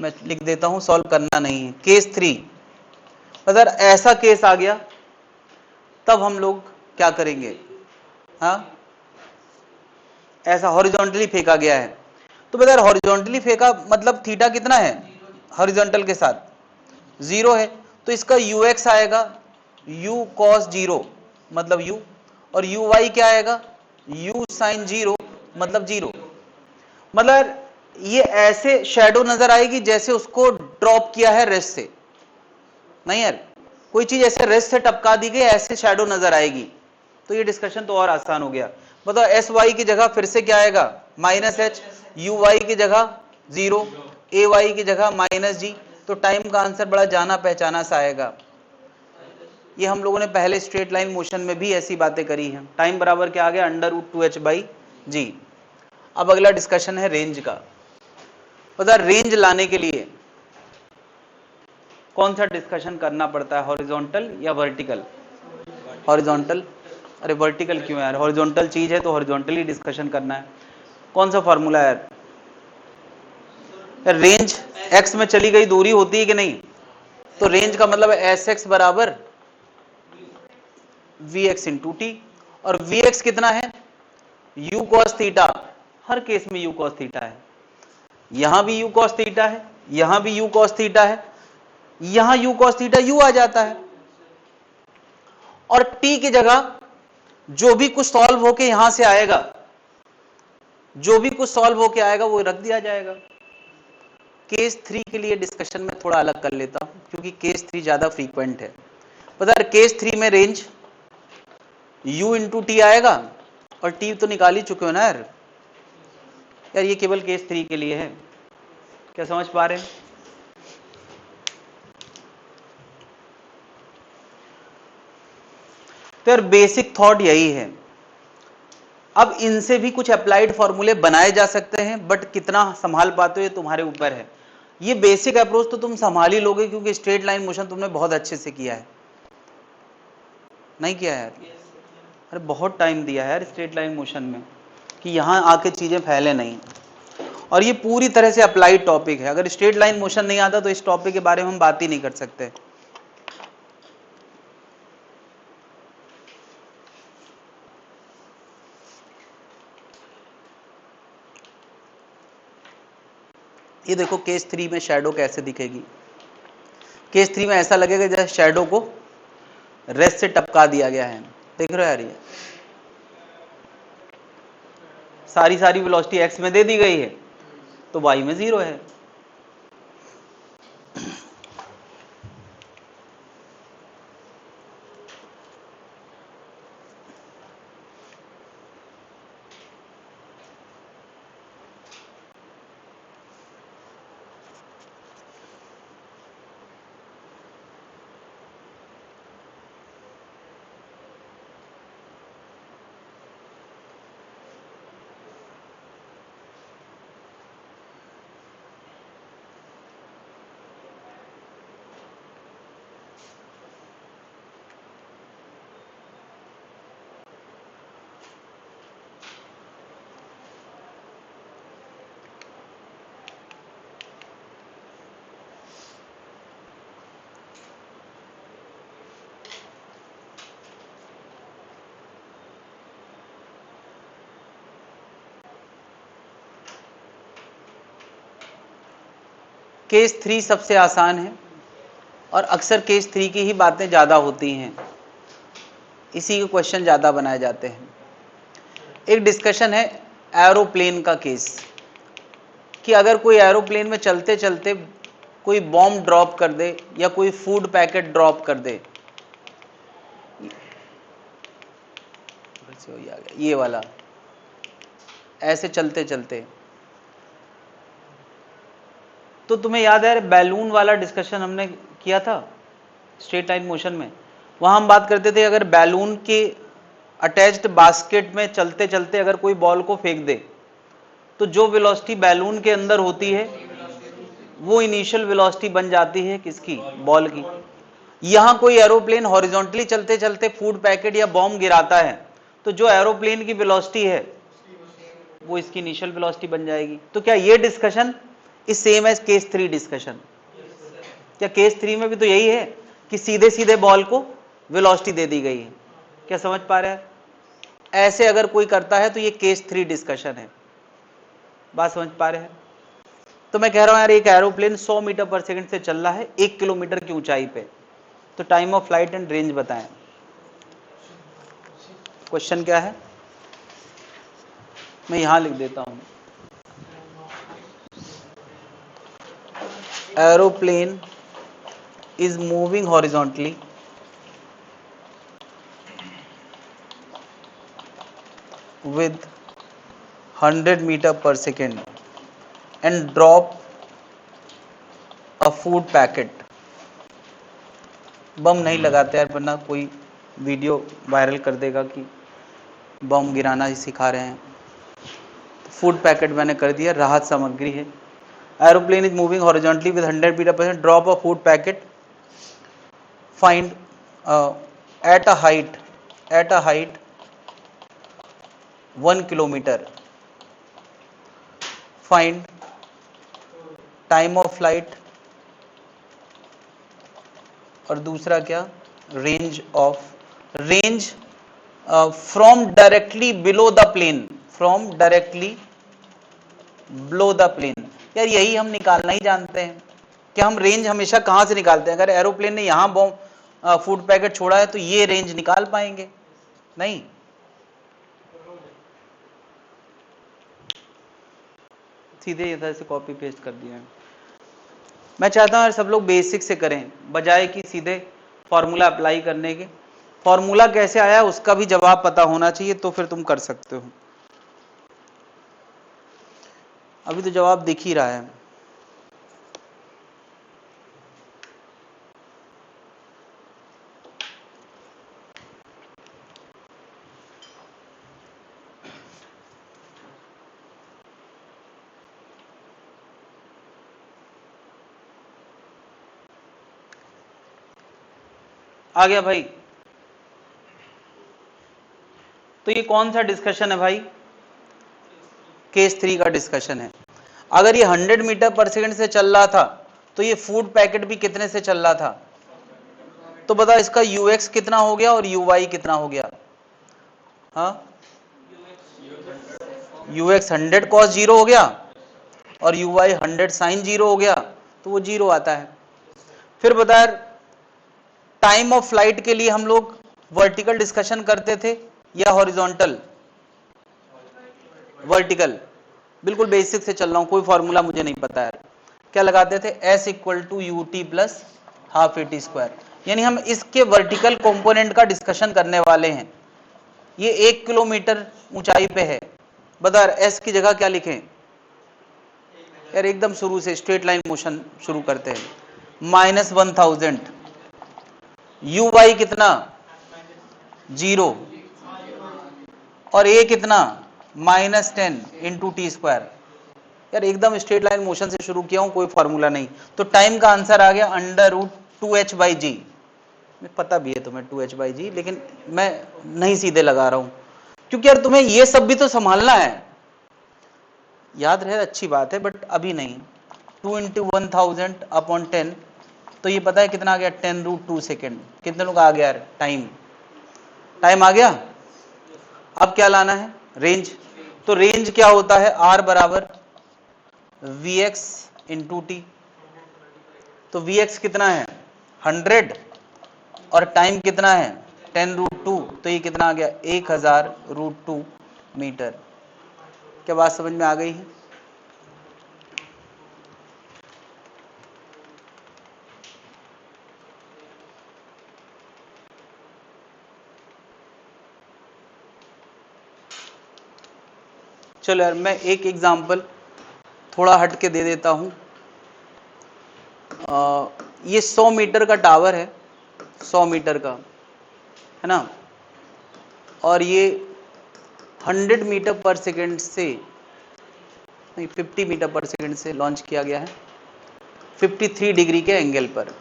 मैं लिख देता हूं, सॉल्व करना नहीं है। केस 3 अगर ऐसा केस आ गया तब हम लोग क्या करेंगे, हाँ ऐसा हॉरिजॉन्टली फेंका गया है तो बेटा हॉरिजॉन्टली फेंका मतलब थीटा कितना है हॉरिजॉन्टल के साथ 0 है, तो इसका ux आएगा u cos 0 मतलब u, और uy क्या आएगा u sin 0 मतलब 0। मतलब ये ऐसे शैडो नजर आएगी जैसे उसको ड्रॉप किया है रेस्ट से, नहीं यार कोई चीज ऐसे रेस्ट से टपका दी गई ऐसे शैडो नजर आएगी, तो ये डिस्कशन तो और आसान हो गया। बताओ एस वाई की जगह फिर से क्या आएगा माइनस एच, यू वाई की जगह 0, ए वाई की जगह माइनस जी, तो टाइम का आंसर बड़ा जाना पहचाना सा आएगा। ये हम लोगों ने पहले स्ट्रेट लाइन मोशन में भी ऐसी बातें करी हैं। टाइम बराबर क्या आ गया √2h/g। अब अगला डिस्कशन है रेंज का। पता रेंज लाने के लिए कौन सा डिस्कशन करना पड़ता है, हॉरिजॉन्टल या वर्टिकल, हॉरिजॉन्टल। अरे वर्टिकल क्यों यार, हॉरिजॉन्टल चीज है तो हॉरिजॉन्टली डिस्कशन करना है। कौन सा फॉर्मूला है यार, रेंज एक्स में चली गई दूरी होती है कि नहीं, तो रेंज का मतलब एस एक्स बराबर वी एक्स इंटू टी, और वी एक्स कितना है you cos theta, her case में यू कॉस थीटा है, यहां भी यू कॉस थीटा है, यहां भी यू कॉस थीटा है, यहां यू कॉस थीटा यू आ जाता है, और टी की जगह जो भी कुछ सॉल्व होके यहां से आएगा, जो भी कुछ सॉल्व होके आएगा वो रख दिया जाएगा। केस 3 के लिए डिस्कशन में थोड़ा अलग कर लेता हूं क्योंकि केस 3 ज्यादा फ्रीक्वेंट है। पता है केस 3 में रेंज u इंटू टी आएगा, और टी तो निकाल ही चुके हो ना यार, यार ये केवल केस 3 के लिए है, क्या समझ पा रहे हैं। तो यार बेसिक थॉट यही है। अब इनसे भी कुछ अप्लाइड फॉर्मूले बनाए जा सकते हैं, बट कितना संभाल पाते हो ये तुम्हारे ऊपर है। ये बेसिक अप्रोच तो तुम संभाल ही लोगे क्योंकि स्ट्रेट लाइन मोशन तुमने बहुत अच्छे से किया है, नहीं किया है यार, अरे बहुत टाइम दिया है यार स्ट्रेट लाइन मोशन में कि यहां आके चीजें फैले नहीं, और ये पूरी तरह से अप्लाइड टॉपिक है। अगर स्ट्रेट लाइन मोशन नहीं आता तो इस टॉपिक के बारे में हम बात ही नहीं कर सकते। ये देखो केस 3 में शैडो कैसे दिखेगी, केस 3 में ऐसा लगेगा जैसे शैडो को रेस्ट से टपका दिया गया है, देख रहे हो यार, ये सारी वेलोसिटी एक्स में दे दी गई है तो वाई में 0 है। केस 3 सबसे आसान है और अक्सर केस 3 की ही बातें ज़्यादा होती हैं, इसी के क्वेश्चन ज़्यादा बनाए जाते हैं। एक डिस्कशन है एरोप्लेन का केस, कि अगर कोई एरोप्लेन में चलते चलते कोई बॉम्ब ड्रॉप कर दे या कोई फूड पैकेट ड्रॉप कर दे, ये वाला ऐसे चलते चलते, तो तुम्हें याद है बैलून वाला डिस्कशन हमने किया था स्ट्रेट लाइन मोशन में। वहां हम बात करते थे अगर बैलून के अटैच्ड बास्केट में चलते चलते अगर कोई बॉल को फेंक दे तो जो वेलोसिटी बैलून के अंदर होती है वो इनिशियल वेलोसिटी बन जाती है किसकी, बॉल की। यहां कोई एरोप्लेन हॉरिजॉन्टली चलते चलते फूड पैकेट या बॉम्ब गिराता है तो जो एरोप्लेन की वेलोसिटी है वो इसकी इनिशियल वेलोसिटी बन जाएगी। तो क्या ये discussion is same as case 3 discussion? क्या केस 3 में भी तो यही है कि सीधे सीधे बॉल को वेलोसिटी दे दी गई है? क्या समझ पा रहे हैं? ऐसे अगर कोई करता है तो ये केस 3 डिस्कशन है। बात समझ पा रहे हैं? तो मैं कह रहा हूं यार एक एरोप्लेन 100 मीटर पर सेकंड से चल रहा है 1 किलोमीटर की ऊंचाई पे, तो time of flight and range बताएं। क्वेश्चन क्या है, मैं यहां लिख देता हूं, aeroplane is moving horizontally with 100 meter per second and drop a food packet। बम नहीं लगाते यार वरना कोई वीडियो वायरल कर देगा कि बम गिराना ही सिखा रहे हैं। फूड पैकेट मैंने कर दिया, राहत सामग्री है। Aeroplane is moving horizontally with 100 metre per second, drop a food packet, find at a height 1 kilometer, find time of flight और दूसरा क्या, range from directly below the plane, यार यही हम निकालना ही जानते हैं कि हम रेंज हमेशा कहां से निकालते हैं। अगर एरोप्लेन ने यहां बॉम्ब फूड पैकेट छोड़ा है तो ये रेंज निकाल पाएंगे नहीं। सीधे इधर से कॉपी पेस्ट कर दिया है। मैं चाहता हूं सब लोग बेसिक से करें बजाय कि सीधे फॉर्मूला अप्लाई करने के। फॉर्मूला कैसे आया उसका भी जवाब पता होना चाहिए तो फिर तुम कर सकते हो। अभी तो जवाब दिख ही रहा है। आ गया भाई? तो ये कौन सा डिस्कशन है भाई? केस 3 का डिस्कशन है। अगर ये 100 मीटर पर सेकंड से चल रहा था तो ये फूड पैकेट भी कितने से चल रहा था? तो बता इसका ux कितना हो गया और uy कितना हो गया? हाँ, ux 100 cos 0 हो गया और uy 100 sin 0 हो गया, तो वो 0 आता है। फिर बता यार टाइम ऑफ फ्लाइट के लिए हम लोग वर्टिकल डिस्कशन करते थे या हॉरिजॉन्टल? वर्टिकल। बिल्कुल बेसिक से चल रहा हूं, कोई फॉर्मूला मुझे नहीं पता है। क्या लगाते थे? S equal to u t plus half a t square. यानी हम इसके वर्टिकल कंपोनेंट का डिस्कशन करने वाले हैं। ये 1 किलोमीटर ऊंचाई पे है। बता S की जगह क्या लिखें? यार एकदम शुरू से स्ट्रेट लाइन मोशन शुरू करते हैं। -1000, uy कितना? 0 और a कितना? -10 इंटू टी स्क्वायर। यार एकदम स्ट्रेट लाइन मोशन से शुरू किया हूं, कोई फॉर्मूला नहीं। तो टाइम का आंसर आ गया √2h/g। पता भी है तुम्हें 2h/g, लेकिन मैं नहीं सीधे लगा रहा हूं क्योंकि यार तुम्हें ये सब भी तो संभालना है। याद रहे अच्छी बात है बट अभी नहीं। 2 × 1000/10, तो ये पता है कितना आ गया? 10√2 सेकेंड। कितने लोग आ गया यार? टाइम आ गया। अब क्या लाना है? रेंज। तो रेंज क्या होता है? R बराबर Vx इंटू टी। तो Vx कितना है 100 और टाइम कितना है 10√2, तो ये कितना आ गया 1000√2 मीटर। क्या बात समझ में आ गई है? चलो यार मैं एक एग्जांपल थोड़ा हट के दे देता हूं। ये 100 मीटर का टावर है, 100 मीटर का है ना, और ये 100 मीटर पर सेकंड से नहीं 50 मीटर पर सेकंड से लॉन्च किया गया है 53 डिग्री के एंगल पर।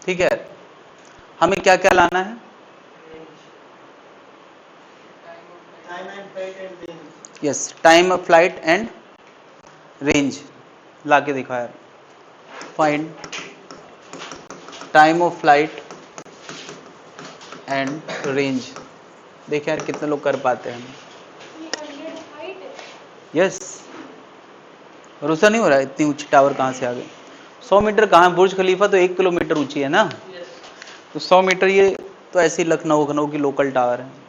ठीक है, हमें क्या क्या लाना है? Yes, time of flight and range ला के दिखाया। Find time of flight and range. देखिए यार कितने लोग कर पाते हैं। यस, भरोसा नहीं हो रहा है इतनी ऊंची टावर कहाँ से आ गई। 100 मीटर कहाँ, बुर्ज खलीफा तो 1 किलोमीटर ऊंची है ना, तो 100 मीटर ये तो ऐसी लखनऊ की लोकल टावर है।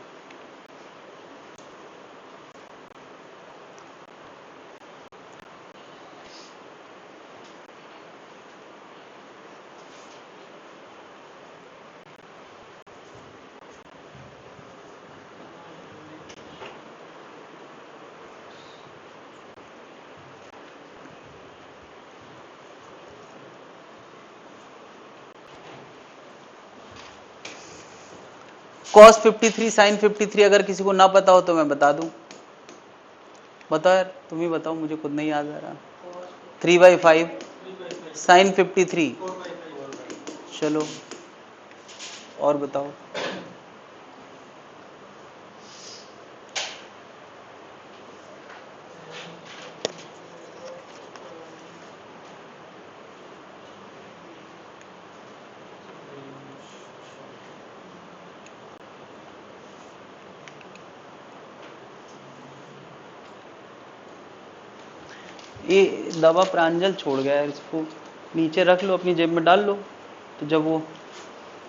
cos 53 sin 53 अगर किसी को ना पता हो तो मैं बता दूं। बताओ यार, तुम ही बताओ, मुझे खुद नहीं याद आ रहा। 3/5 sin 53। चलो और बताओ। ये दवा प्रांजल छोड़ गया है, इसको नीचे रख लो, अपनी जेब में डाल लो, तो जब वो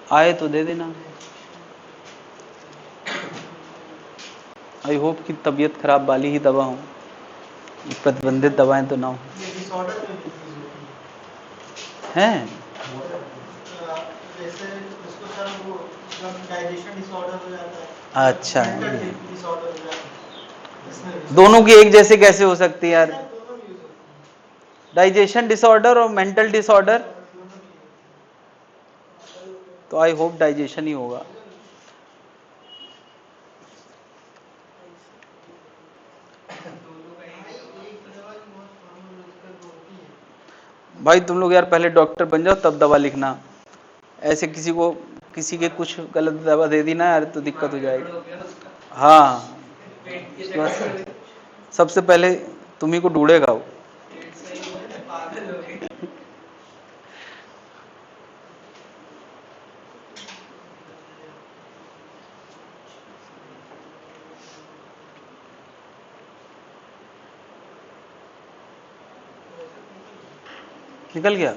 आए तो दे देना। आई होप कि तबीयत खराब वाली ही दवा हो, प्रतिबंधित दवाएं तो ना हो। हैं अच्छा, दोनों की एक जैसे कैसे हो सकती है यार? डाइजेशन डिसऑर्डर और मेंटल डिसऑर्डर, तो आई होप डाइजेशन ही होगा। भाई तुम लोग यार पहले डॉक्टर बन जाओ तब दवा लिखना, ऐसे किसी के कुछ गलत दवा दे दी ना यार तो दिक्कत हो जाएगी। हाँ, बस सबसे पहले तुम्ही को ढूंढेगा वो। निकल गया।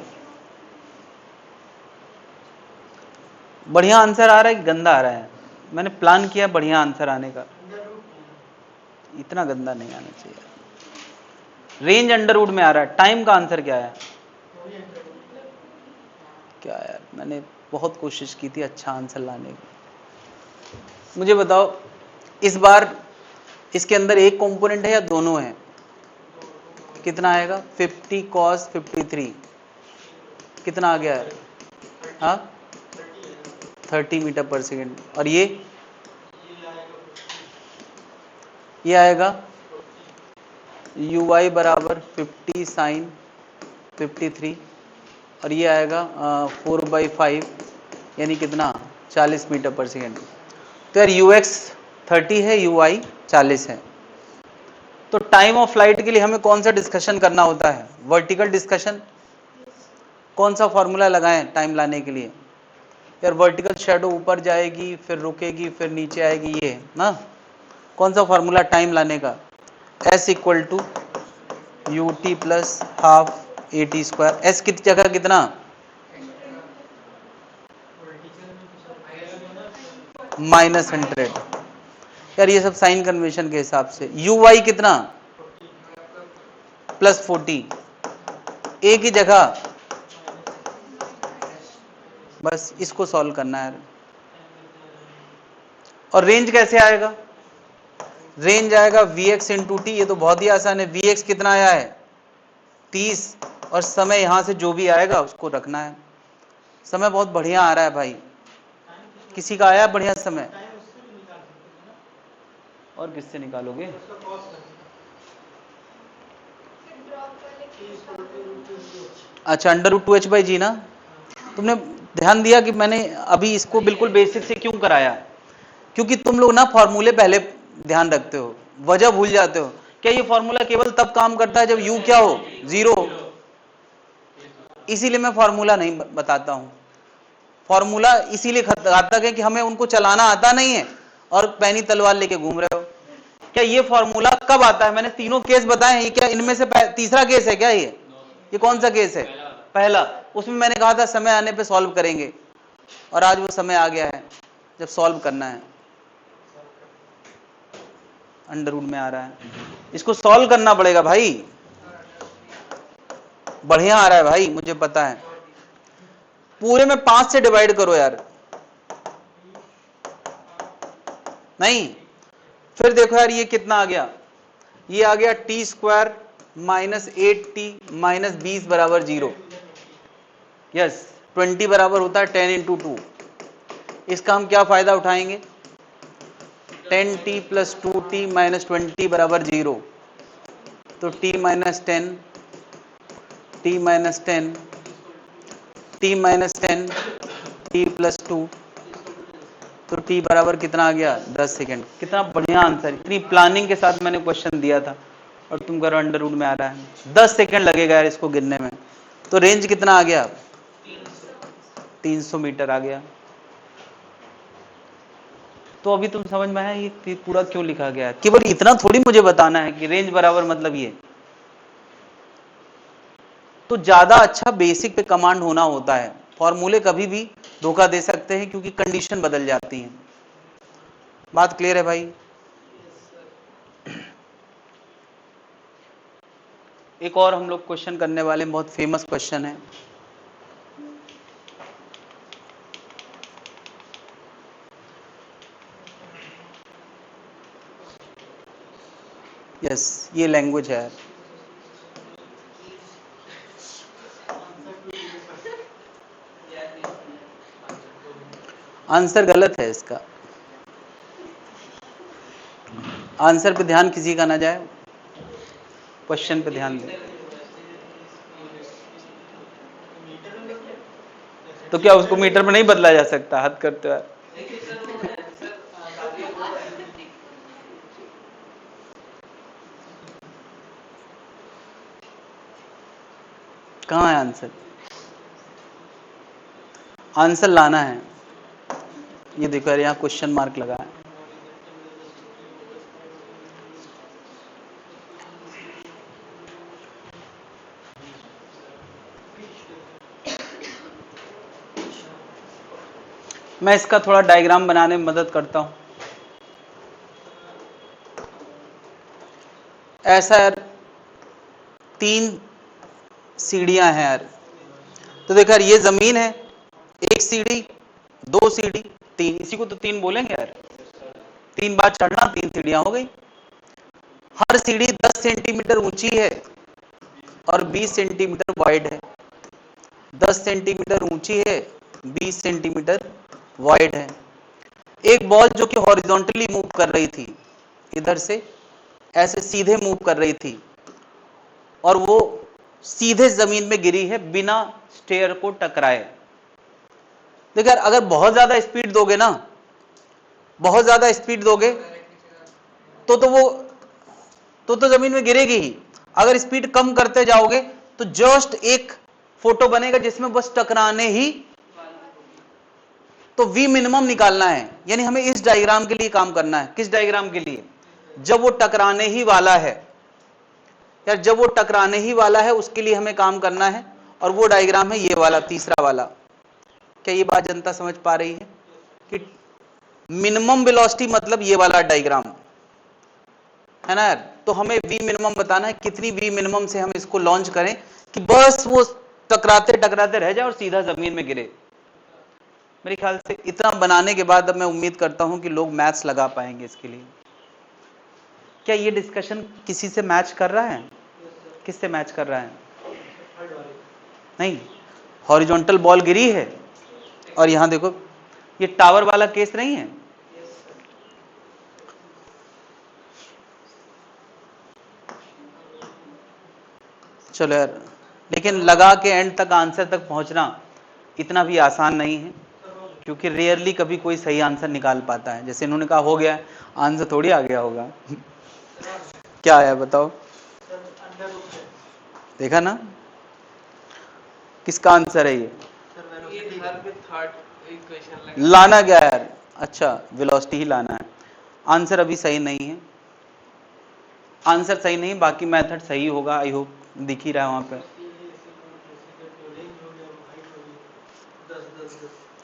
बढ़िया आंसर आ रहा है कि गंदा आ रहा है? मैंने प्लान किया बढ़िया आंसर आने का, इतना गंदा नहीं आना चाहिए। रेंज अंडरवुड में आ रहा है। टाइम का आंसर क्या है? क्या यार, मैंने बहुत कोशिश की थी अच्छा आंसर लाने की। मुझे बताओ इस बार इसके अंदर एक कंपोनेंट है या दोनों है? कितना आएगा? 50 cos 53 कितना आ गया है? हाँ 30 मीटर पर सेकेंड। और ये आएगा uy बराबर 50 साइन 53 और ये आएगा 4/5 यानी कितना 40 मीटर पर सेकेंड। तो यार ux 30 है, uy 40 है। तो टाइम ऑफ फ्लाइट के लिए हमें कौन सा डिस्कशन करना होता है? Vertical discussion. कौन सा फॉर्मूला लगाएं टाइम लाने के लिए? यार वर्टिकल शैडो ऊपर जाएगी फिर रुकेगी फिर नीचे आएगी, ये ना कौन सा फॉर्मूला टाइम लाने का? S = ut + ½ AT²। S की जगह कितना, -100। यार ये सब साइन कन्वेंशन के हिसाब से। UY कितना, +40। A की जगह, बस इसको सॉल्व करना है। और रेंज कैसे आएगा, रेंज आएगा Vx × t। ये तो बहुत ही आसान है। Vx कितना आया है, 30, और समय यहां से जो भी आएगा उसको रखना है। समय बहुत बढ़िया आ रहा है भाई, किसी का आया बढ़िया समय? और किससे निकालोगे? अच्छा, √2h/g ना। तुमने ध्यान दिया कि मैंने अभी इसको बिल्कुल बेसिक से क्यों कराया? क्योंकि तुम लोग ना फॉर्मूले पहले ध्यान रखते हो, वजह भूल जाते हो। क्या ये फॉर्मूला केवल तब काम करता है जब u क्या हो, 0? इसीलिए मैं फॉर्मूला नहीं बताता हूं। फॉर्मूला इसीलिए घातक है कि हमें उनको चलाना आता नहीं है और पैनी तलवार लेके घूम रहे हो। क्या ये फॉर्मूला कब आता है? मैंने तीनों केस बताए हैं, क्या इनमें से तीसरा केस है क्या? ये कौन सा केस है? पहला। उसमें मैंने कहा था समय आने पे सॉल्व करेंगे, और आज वो समय आ गया है जब सॉल्व करना है। अंडर रूट में आ रहा है, इसको सॉल्व करना पड़ेगा भाई। बढ़िया आ रहा है भाई, मुझे पता है। पूरे में 5 से डिवाइड करो यार। नहीं, फिर देखो यार ये कितना आ गया, ये आ गया t² -8t -20 बराबर 0। यस, 20 बराबर होता है 10 × 2। इसका हम क्या फायदा उठाएंगे? 10t + 2t -20 बराबर 0। तो t - 10, t - 10, t - 10, t + 2, तो t बराबर कितना आ गया? 10 सेकेंड। कितना बढ़िया आंसर, इतनी प्लानिंग के साथ मैंने क्वेश्चन दिया था और तुम करो अंडर रूट में आ रहा है। 10 सेकेंड लगेगा यार इसको गिनने में। तो रेंज कितना आ गया? 300 मीटर आ गया। तो अभी तुम समझ में आया ये पूरा क्यों लिखा गया है? केवल इतना थोड़ी मुझे बताना है कि रेंज बराबर मतलब ये। तो ज्यादा अच्छा बेसिक पे कमांड होना होता है। फॉर्मूले कभी भी धोखा दे सकते हैं क्योंकि कंडीशन बदल जाती है। बात क्लियर है भाई? एक और हम लोग क्वेश्चन करने वाले, बहुत फेमस क्वेश्चन है। यस, ये लैंग्वेज है। आंसर गलत है इसका। आंसर पे ध्यान किसी का ना जाए, क्वेश्चन पे ध्यान दे। तो क्या उसको मीटर में नहीं बदला जा सकता? हद करते हो। कहाँ है आंसर? आंसर लाना है। ये देखो यार, यहाँ क्वेश्चन मार्क लगा है। मैं इसका थोड़ा डायग्राम बनाने में मदद करता हूं। ऐसा यार 3 सीढ़ियां हैं यार। तो देखो यार, ये जमीन है, 1 सीढ़ी, 2 सीढ़ी, 3। इसी को तो 3 बोलेंगे यार। 3 बार चढ़ना, 3 सीढ़ियां हो गई। हर सीढ़ी 10 सेंटीमीटर ऊंची है और 20 सेंटीमीटर वाइड है। 10 सेंटीमीटर ऊंची है, 20 सेंटीमीटर वाइड है। एक बॉल जो कि हॉरिजॉन्टली मूव कर रही थी, इधर से ऐसे सीधे मूव कर रही थी, और वो सीधे जमीन में गिरी है बिना स्टेयर को टकराए। देखिए यार, अगर बहुत ज्यादा स्पीड दोगे ना, बहुत ज्यादा स्पीड दोगे तो वो तो जमीन में गिरेगी ही। अगर स्पीड कम करते जाओगे तो जस्ट एक फोटो बनेगा जिसमें बस टकराने ही। तो V मिनिमम निकालना है, यानी हमें इस डायग्राम के लिए काम करना है। किस डायग्राम के लिए? जब वो टकराने ही वाला है, यार जब वो टकराने ही वाला है उसके लिए हमें काम करना है, और वो डायग्राम है ये वाला, तीसरा वाला। क्या ये बात जनता समझ पा रही है कि मिनिमम वेलोसिटी मतलब ये वाला डायग्राम है ना यार। तो हमें वी मिनिमम बताना है, कितनी वी मिनिमम से हम इसको लॉन्च करें कि बस वो टकराते टकराते रह जाए और सीधा जमीन में गिरे। मेरे ख्याल से इतना बनाने के बाद अब मैं उम्मीद करता हूं कि लोग मैथ्स लगा पाएंगे इसके लिए। क्या ये डिस्कशन किसी से मैच कर रहा है? किससे मैच कर रहा है? नहीं, हॉरिजॉन्टल बॉल गिरी है और यहां देखो ये टावर वाला केस नहीं है। चलो यार, लेकिन लगा के एंड तक आंसर तक पहुंचना इतना भी आसान नहीं है, क्योंकि रेयरली कभी कोई सही आंसर निकाल पाता है। जैसे इन्होंने कहा हो गया, आंसर थोड़ी आ गया होगा। क्या आया बताओ? देखा ना किसका आंसर है ये? लाना क्या है यार? अच्छा, वेलोसिटी ही लाना है। आंसर अभी सही नहीं है, आंसर सही नहीं, बाकी मेथड सही होगा। आई होप दिख ही रहा है वहां पे।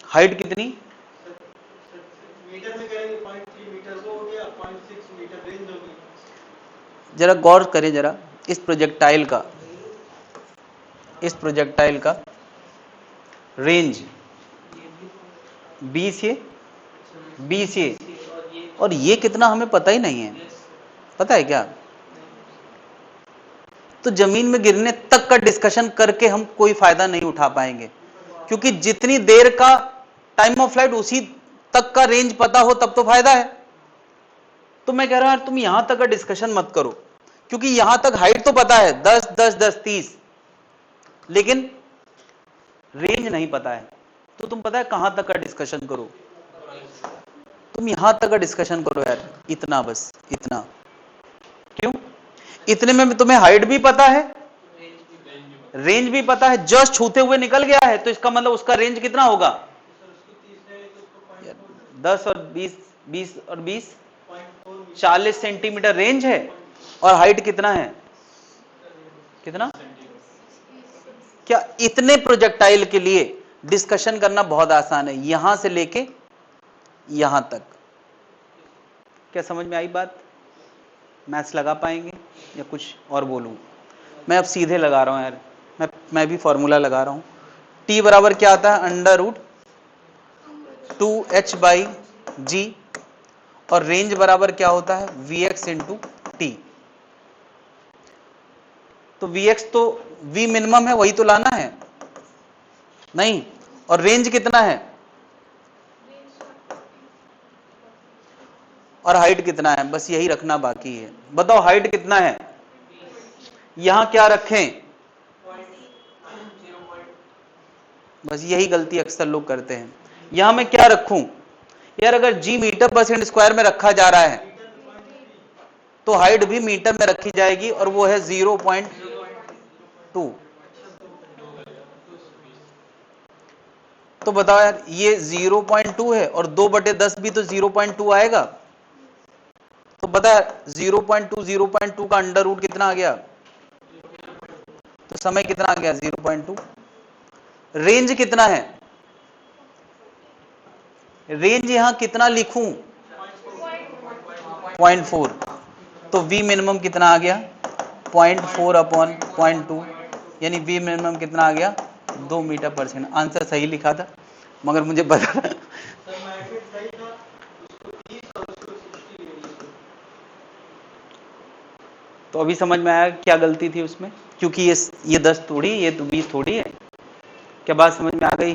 हाइट कितनी? मीटर में करेंगे 0.3 मीटर वो हो गया, 0.6 मीटर रेंज होगी। जरा गौर करें जरा इस प्रोजेक्टाइल का, इस प्रोजेक्टाइल का रेंज 20 ये 20 ये, और ये कितना हमें पता ही नहीं है। पता है क्या? तो जमीन में गिरने तक का डिस्कशन करके हम कोई फायदा नहीं उठा पाएंगे, क्योंकि जितनी देर का टाइम ऑफ फ्लाइट उसी तक का रेंज पता हो तब तो फायदा है। तो मैं कह रहा हूं यार तुम यहां तक का डिस्कशन मत करो, क्योंकि यहां तक हाइट तो पता है 10 10 10 30, लेकिन रेंज नहीं पता है। तो तुम पता है कहां तक का डिस्कशन करो? तुम यहां तक का डिस्कशन करो यार, इतना, बस इतना। क्यों? इतने में तुम्हें हाइट भी पता है, रेंज भी पता है, जस्ट छूते हुए निकल गया है, तो इसका मतलब उसका रेंज कितना होगा? 10 और 20, 20 और 20 40 सेंटीमीटर रेंज है, और हाइट कितना है? कितना? क्या इतने प्रोजेक्टाइल के लिए डिस्कशन करना बहुत आसान है, यहां से लेके यहां तक। क्या समझ में आई बात? मैथ्स लगा पाएंगे या कुछ और बोलूं? मैं अब सीधे लगा रहा हूं यार, मैं भी फॉर्मूला लगा रहा हूं। T बराबर क्या आता है? √2h/g, और रेंज बराबर क्या होता है? Vx × t। तो Vx तो V मिनिमम है, वही तो लाना है नहीं, और रेंज कितना है और हाइट कितना है, बस यही रखना बाकी है। बताओ हाइट कितना है? यहां क्या रखें? बस यही गलती अक्सर लोग करते हैं। यहां मैं क्या रखूं यार? अगर G मीटर/स्क्वायर में रखा जा रहा है तो हाइट भी मीटर में रखी जाएगी, और वो है 0.2। तो बताओ यार, ये 0.2 है और 2/10 भी तो 0.2 आएगा। तो बता 0.2 का अंडर रूट कितना आ गया? तो समय कितना आ गया? 0.2। रेंज कितना है? रेंज यहां कितना लिखूं? 0.4। तो V मिनिमम कितना आ गया? 0.4/0.2, यानी V मिनिमम कितना आ गया? 2 मीटर/सेकंड। आंसर सही लिखा था, मगर मुझे पता तो अभी समझ में आया क्या गलती थी उसमें, क्योंकि ये 10 थोड़ी, ये तो 20 थोड़ी है। क्या बात समझ में आ गई?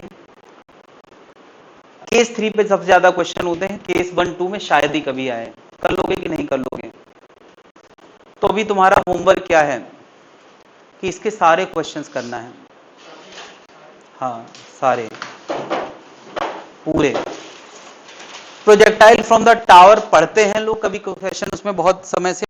केस 3 पे सबसे ज्यादा क्वेश्चन होते हैं, केस 1 2 में शायद ही कभी आए। कर लोगे कि नहीं कर लोगे? तो अभी तुम्हारा होमवर्क क्या है कि इसके सारे क्वेश्चंस करना है। हाँ, सारे पूरे। प्रोजेक्टाइल फ्रॉम द टावर पढ़ते हैं लोग, कभी क्वेश्चन उसमें बहुत समय से